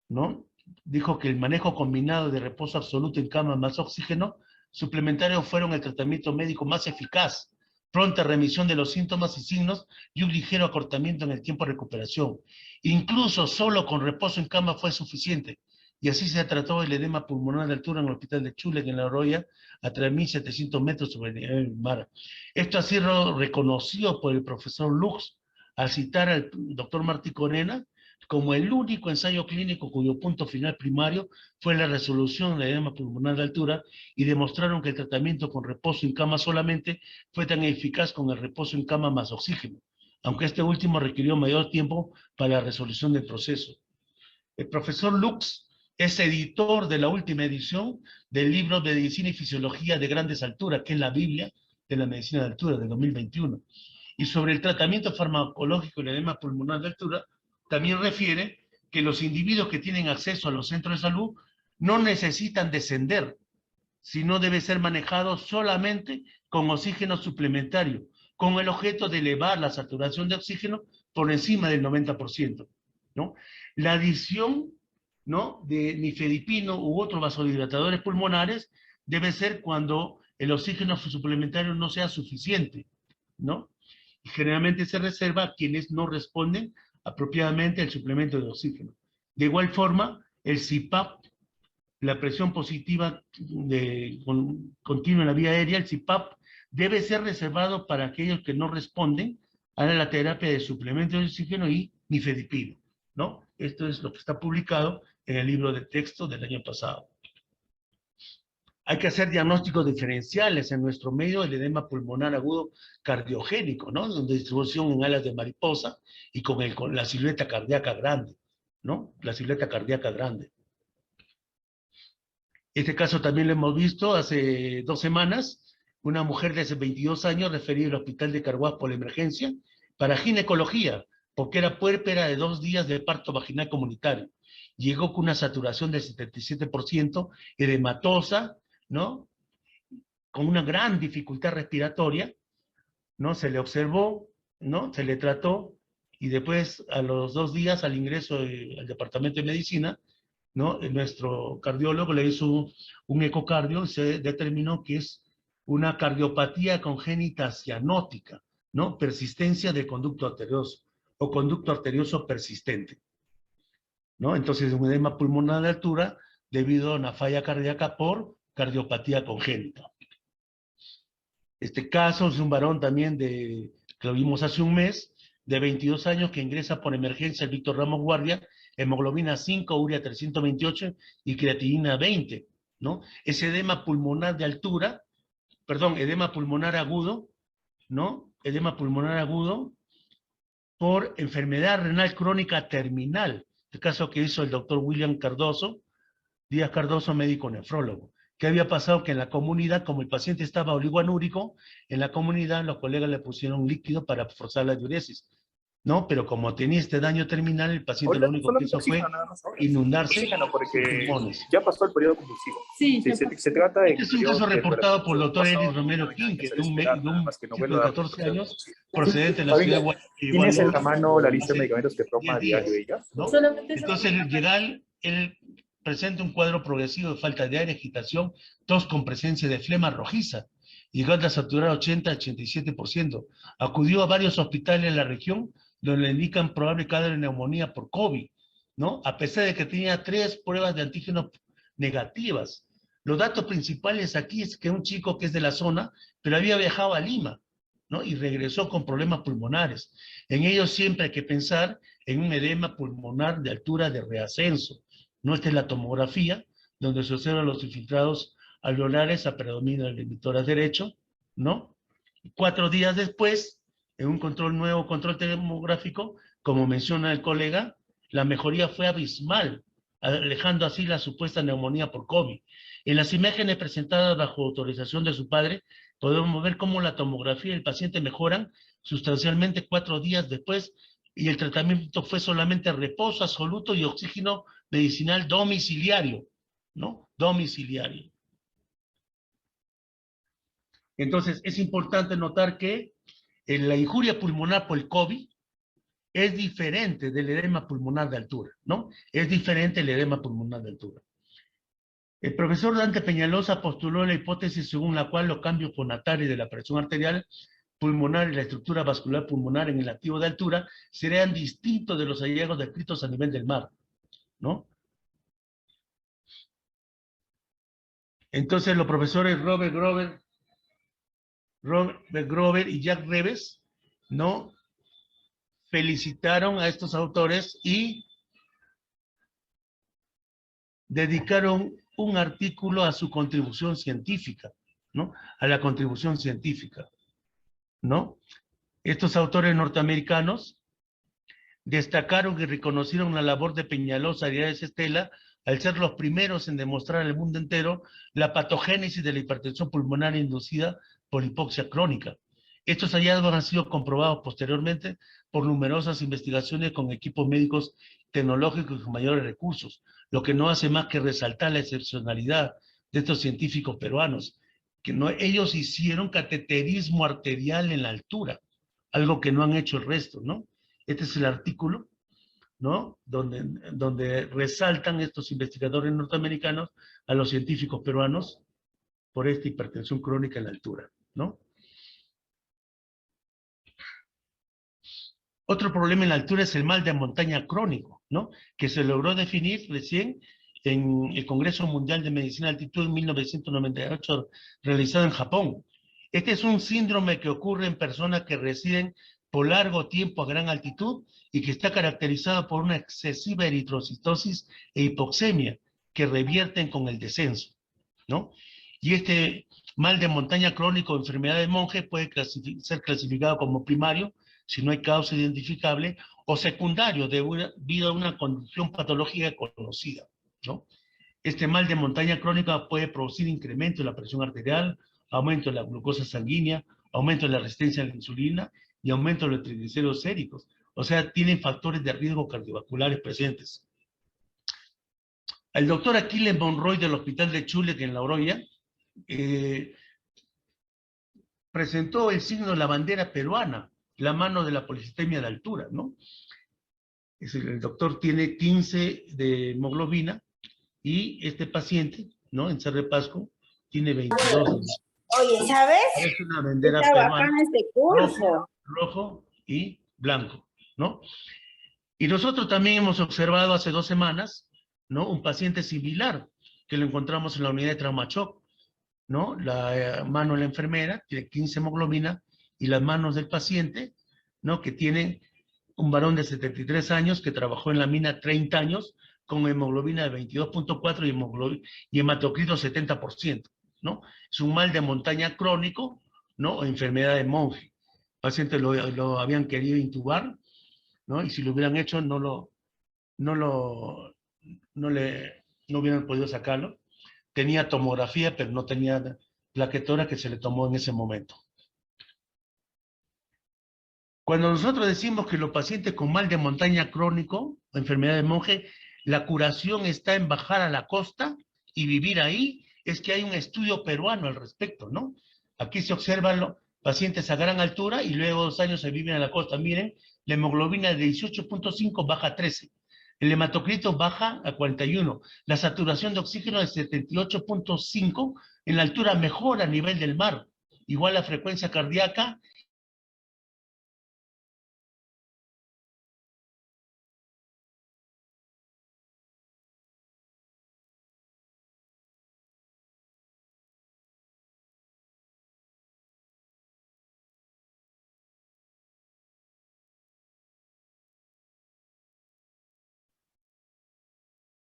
¿no? Dijo que el manejo combinado de reposo absoluto en cama más oxígeno suplementario fueron el tratamiento médico más eficaz, pronta remisión de los síntomas y signos y un ligero acortamiento en el tiempo de recuperación. Incluso solo con reposo en cama fue suficiente. Y así se trató el edema pulmonar de altura en el hospital de Chule, en La Oroya, a 3.700 metros sobre el nivel del mar. Esto ha sido reconocido por el profesor Lux al citar al doctor Marticonena como el único ensayo clínico cuyo punto final primario fue la resolución del edema pulmonar de altura, y demostraron que el tratamiento con reposo en cama solamente fue tan eficaz con el reposo en cama más oxígeno, aunque este último requirió mayor tiempo para la resolución del proceso. El profesor Lux es editor de la última edición del libro de Medicina y Fisiología de Grandes Alturas, que es la Biblia de la Medicina de Altura, de 2021. Y sobre el tratamiento farmacológico del edema pulmonar de altura, también refiere que los individuos que tienen acceso a los centros de salud no necesitan descender, sino debe ser manejado solamente con oxígeno suplementario, con el objeto de elevar la saturación de oxígeno por encima del 90%, ¿no? La adición, ¿no?, de nifedipino u otros vasodilatadores pulmonares debe ser cuando el oxígeno suplementario no sea suficiente, ¿no? Y generalmente se reserva a quienes no responden apropiadamente al suplemento de oxígeno. De igual forma, el CPAP, la presión positiva continua en la vía aérea, el CPAP, debe ser reservado para aquellos que no responden a la terapia de suplemento de oxígeno y nifedipino, ¿no? Esto es lo que está publicado en el libro de texto del año pasado. Hay que hacer diagnósticos diferenciales en nuestro medio, el edema pulmonar agudo cardiogénico, ¿no? De distribución en alas de mariposa y con la silueta cardíaca grande, ¿no? La silueta cardíaca grande. Este caso también lo hemos visto hace 2 semanas, una mujer de 22 años referida al hospital de Carhuaz por la emergencia para ginecología, porque era puérpera de 2 días de parto vaginal comunitario. Llegó con una saturación del 77%, edematosa, ¿no? Con una gran dificultad respiratoria, ¿no? Se le observó, ¿no? Se le trató, y después, a los 2 días, al ingreso al departamento de medicina, ¿no?, nuestro cardiólogo le hizo un ecocardio y se determinó que es una cardiopatía congénita cianótica, ¿no? Persistencia del conducto arterioso o conducto arterioso persistente, ¿no? Entonces, un edema pulmonar de altura debido a una falla cardíaca por cardiopatía congénita. Este caso es un varón también que lo vimos hace un mes, de 22 años, que ingresa por emergencia el Víctor Ramos Guardia, hemoglobina 5, urea 328 y creatinina 20, ¿no? Es edema pulmonar de altura, perdón, edema pulmonar agudo, ¿no? Edema pulmonar agudo por enfermedad renal crónica terminal, el caso que hizo el doctor William Cardoso, Díaz Cardoso, médico nefrólogo. ¿Qué había pasado? Que en la comunidad, como el paciente estaba oligoanúrico, en la comunidad los colegas le pusieron líquido para forzar la diuresis, ¿no? Pero como tenía este daño terminal, el paciente Ahorita lo único que hizo fue inundarse oxígeno, porque sus pulmones. ya pasó el periodo convulsivo. Sí, Sí, se trata de... Este es un caso reportado por el doctor Eris Romero King, que es de un chico de 14 años, procedente de la ciudad de Guayaquil. ¿Tienes en la mano la lista de medicamentos que toma a diario ella? ¿No? solamente Entonces, él presenta un cuadro progresivo de falta de aire, agitación, tos con presencia de flema rojiza, llegando a saturar 80-87%. Acudió a varios hospitales en la región donde le indican probable caso de neumonía por COVID, ¿no? A pesar de que tenía 3 pruebas de antígenos negativas. Los datos principales aquí es que un chico que es de la zona, pero había viajado a Lima, ¿no? Y regresó con problemas pulmonares. En ello siempre hay que pensar en un edema pulmonar de altura de reascenso. No, esta es la tomografía, donde se observan los infiltrados alveolares a predominio del emitor derecho, ¿no? 4 días después, en un control tomográfico, como menciona el colega, la mejoría fue abismal, alejando así la supuesta neumonía por COVID. En las imágenes presentadas bajo autorización de su padre, podemos ver cómo la tomografía del paciente mejoran sustancialmente 4 días después, y el tratamiento fue solamente reposo absoluto y oxígeno medicinal domiciliario, ¿no? Domiciliario. Entonces, es importante notar que la injuria pulmonar por el COVID es diferente del edema pulmonar de altura, ¿no? Es diferente el edema pulmonar de altura. El profesor Dante Peñalosa postuló la hipótesis según la cual los cambios fonatarios de la presión arterial pulmonar y la estructura vascular pulmonar en el activo de altura serían distintos de los hallazgos descritos a nivel del mar, ¿no? Entonces los profesores Robert Grover y Jack Reves, ¿no?, felicitaron a estos autores y dedicaron un artículo a su contribución científica, ¿no? A la contribución científica, ¿no? Estos autores norteamericanos destacaron y reconocieron la labor de Peñalosa y Arias Estela al ser los primeros en demostrar al mundo entero la patogénesis de la hipertensión pulmonar inducida por hipoxia crónica. Estos hallazgos han sido comprobados posteriormente por numerosas investigaciones con equipos médicos tecnológicos con mayores recursos, lo que no hace más que resaltar la excepcionalidad de estos científicos peruanos, que no, ellos hicieron cateterismo arterial en la altura, algo que no han hecho el resto, ¿no? Este es el artículo, ¿no? Donde resaltan estos investigadores norteamericanos a los científicos peruanos por esta hipertensión crónica en la altura, ¿no? Otro problema en la altura es el mal de montaña crónico, ¿no? Que se logró definir recién en el Congreso Mundial de Medicina de Altitud en 1998, realizado en Japón. Este es un síndrome que ocurre en personas que residen por largo tiempo a gran altitud y que está caracterizado por una excesiva eritrocitosis e hipoxemia que revierten con el descenso, ¿no? Y este mal de montaña crónico o enfermedad de monje puede ser clasificado como primario, si no hay causa identificable, o secundario debido a una condición patológica conocida, ¿no? Este mal de montaña crónica puede producir incremento de la presión arterial, aumento de la glucosa sanguínea, aumento de la resistencia a la insulina y aumento de los triglicéridos séricos. O sea, tienen factores de riesgo cardiovasculares presentes. El doctor Aquiles Monroy del Hospital de Chule, en La Oroya, presentó el signo de la bandera peruana, la mano de la policitemia de altura, ¿no? El doctor tiene 15 de hemoglobina y este paciente, ¿no? En Cerro de Pasco, tiene 22. Oye, ¿sabes? Es una bandera Está peruana, bacán este curso. rojo y blanco, ¿no? Y nosotros también hemos observado hace 2 semanas, ¿no? Un paciente similar que lo encontramos en la unidad de trauma shock, ¿no? La mano de la enfermera tiene 15 hemoglobina y las manos del paciente, ¿no? Que tiene un varón de 73 años que trabajó en la mina 30 años con hemoglobina de 22.4 y hematocrito 70%, ¿no? Es un mal de montaña crónico, ¿no? O enfermedad de monje. El paciente lo habían querido intubar, ¿no? Y si lo hubieran hecho, no hubieran podido sacarlo. Tenía tomografía, pero no tenía plaquetora que se le tomó en ese momento. Cuando nosotros decimos que los pacientes con mal de montaña crónico, enfermedad de monje, la curación está en bajar a la costa y vivir ahí, es que hay un estudio peruano al respecto, ¿no? Aquí se observan los pacientes a gran altura y luego 2 años se viven a la costa. Miren, la hemoglobina de 18.5 baja a 13. El hematocrito baja a 41. La saturación de oxígeno de 78.5 en la altura mejora a nivel del mar. Igual la frecuencia cardíaca.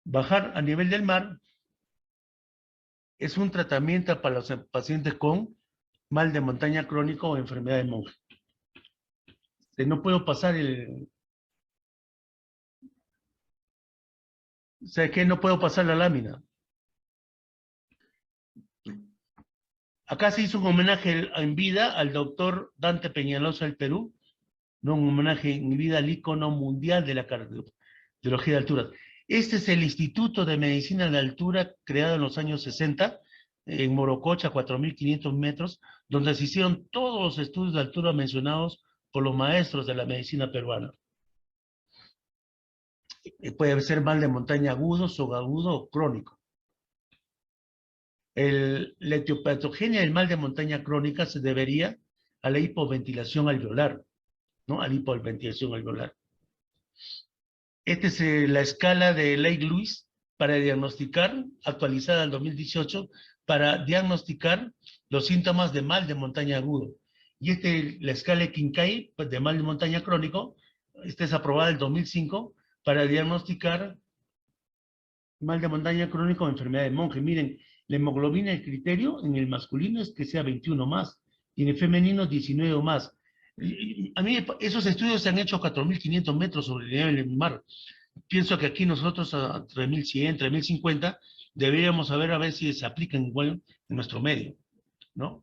Bajar a nivel del mar es un tratamiento para los pacientes con mal de montaña crónico o enfermedad de monje. No puedo pasar el... ¿Sabes qué? No puedo pasar la lámina. Acá se hizo un homenaje en vida al doctor Dante Peñalosa del Perú, ¿no? Un homenaje en vida al ícono mundial de la cardiología de alturas. Este es el Instituto de Medicina de Altura creado en los años 60 en Morococha, 4.500 metros, donde se hicieron todos los estudios de altura mencionados por los maestros de la medicina peruana. Puede ser mal de montaña agudo, subagudo o crónico. La etiopatogenia del mal de montaña crónica se debería a la hipoventilación alveolar, ¿no? A la hipoventilación alveolar. Esta es la escala de Lake-Lewis para diagnosticar, actualizada en 2018, para diagnosticar los síntomas de mal de montaña agudo. Y la escala de Kincaid, pues, de mal de montaña crónico, esta es aprobada en 2005 para diagnosticar mal de montaña crónico o enfermedad de monje. Miren, la hemoglobina, el criterio en el masculino es que sea 21 más, y en el femenino 19 o más. A mí esos estudios se han hecho a 4.500 metros sobre el nivel del mar. pienso que aquí nosotros a 3.100, 3.050, deberíamos saber a ver si se aplican igual en nuestro medio, ¿no?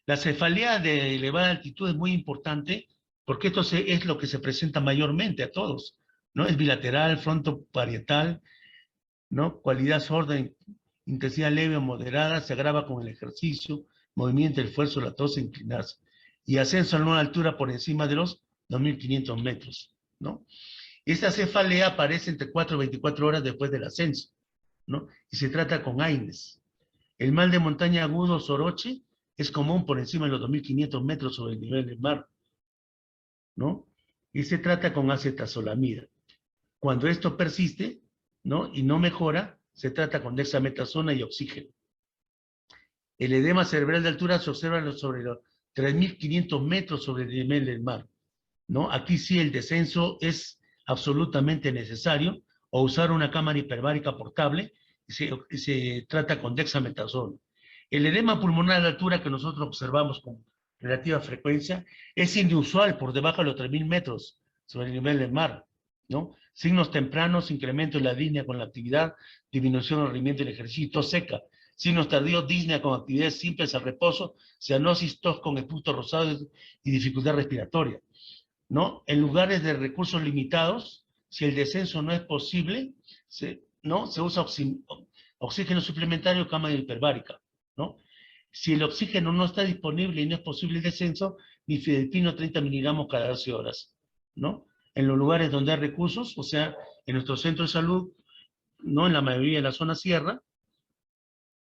La cefalea de elevada altitud es muy importante porque esto es lo que se presenta mayormente a todos, ¿no? Es bilateral, frontoparietal, ¿no? Cualidad sorda, intensidad leve o moderada, se agrava con el ejercicio, movimiento, el esfuerzo, la tos, inclinarse. Y ascenso a una altura por encima de los 2.500 metros, ¿no? Esta cefalea aparece entre 4 y 24 horas después del ascenso, ¿no? Y se trata con AINES. El mal de montaña agudo soroche es común por encima de los 2.500 metros sobre el nivel del mar, ¿no? Y se trata con acetazolamida. Cuando esto persiste, ¿no? Y no mejora, se trata con dexametasona y oxígeno. El edema cerebral de altura se observa sobre los 3.500 metros sobre el nivel del mar, ¿no? Aquí sí el descenso es absolutamente necesario, o usar una cámara hiperbárica portable, y se trata con dexametasona. El edema pulmonar de altura que nosotros observamos con relativa frecuencia es inusual por debajo de los 3.000 metros sobre el nivel del mar, ¿no? Signos tempranos, incremento de la disnea con la actividad, disminución del rendimiento del ejercicio, tos seca. Signos tardíos, disnea con actividades simples al reposo, cianosis, tos con expulsos rosados y dificultad respiratoria, ¿no? En lugares de recursos limitados, si el descenso no es posible, ¿no? Se usa oxígeno suplementario, cámara hiperbárica, ¿no? Si el oxígeno no está disponible y no es posible el descenso, nifedipino 30 miligramos cada 12 horas, ¿no? En los lugares donde hay recursos, o sea, en nuestro centro de salud, ¿no? En la mayoría de la zona sierra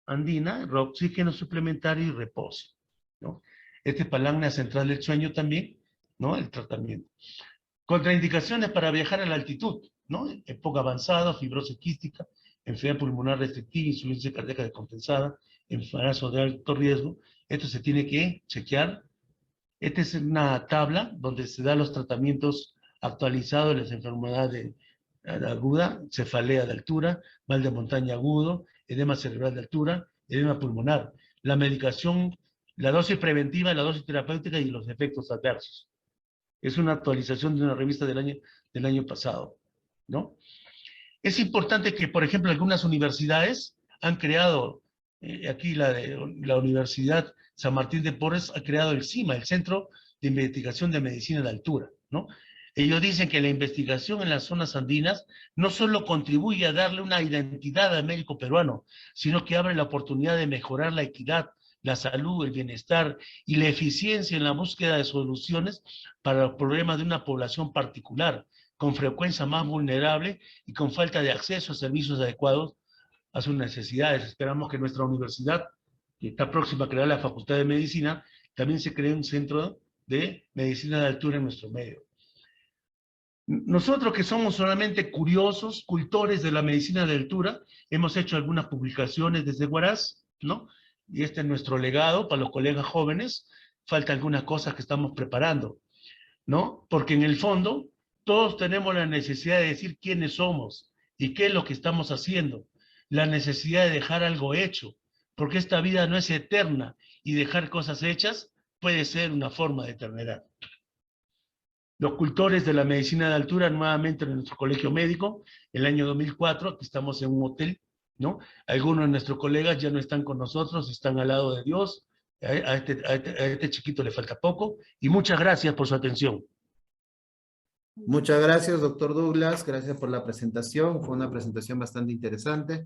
andina, oxígeno suplementario y reposo, ¿no? Este es para la apnea central del sueño también, ¿no? El tratamiento. Contraindicaciones para viajar a la altitud, ¿no? Época avanzada, fibrosis quística, enfermedad pulmonar restrictiva, insuficiencia cardíaca descompensada, embarazo de alto riesgo. Esto se tiene que chequear. Esta es una tabla donde se dan los tratamientos actualizados de las enfermedades aguda, cefalea de altura, mal de montaña agudo, edema cerebral de altura, edema pulmonar. La medicación, la dosis preventiva, la dosis terapéutica y los efectos adversos. Es una actualización de una revista del año pasado, ¿no? Es importante que, por ejemplo, algunas universidades han creado, aquí la Universidad San Martín de Porres ha creado el CIMA, el Centro de Investigación de Medicina de Altura, ¿no? Ellos dicen que la investigación en las zonas andinas no solo contribuye a darle una identidad al médico peruano, sino que abre la oportunidad de mejorar la equidad, la salud, el bienestar y la eficiencia en la búsqueda de soluciones para los problemas de una población particular, con frecuencia más vulnerable y con falta de acceso a servicios adecuados a sus necesidades. Esperamos que nuestra universidad, que está próxima a crear la Facultad de Medicina, también se cree un centro de medicina de altura en nuestro medio. Nosotros que somos solamente curiosos, cultores de la medicina de altura, hemos hecho algunas publicaciones desde Huaraz, ¿no? Y este es nuestro legado para los colegas jóvenes. Falta algunas cosas que estamos preparando, ¿no? Porque en el fondo todos tenemos la necesidad de decir quiénes somos y qué es lo que estamos haciendo. La necesidad de dejar algo hecho, porque esta vida no es eterna y dejar cosas hechas puede ser una forma de eternidad. Los cultores de la medicina de altura, nuevamente en nuestro colegio médico, el año 2004, aquí estamos en un hotel, ¿no? Algunos de nuestros colegas ya no están con nosotros, están al lado de Dios. A este chiquito le falta poco. Y muchas gracias por su atención. Muchas gracias, doctor Douglas. Gracias por la presentación. Fue una presentación bastante interesante.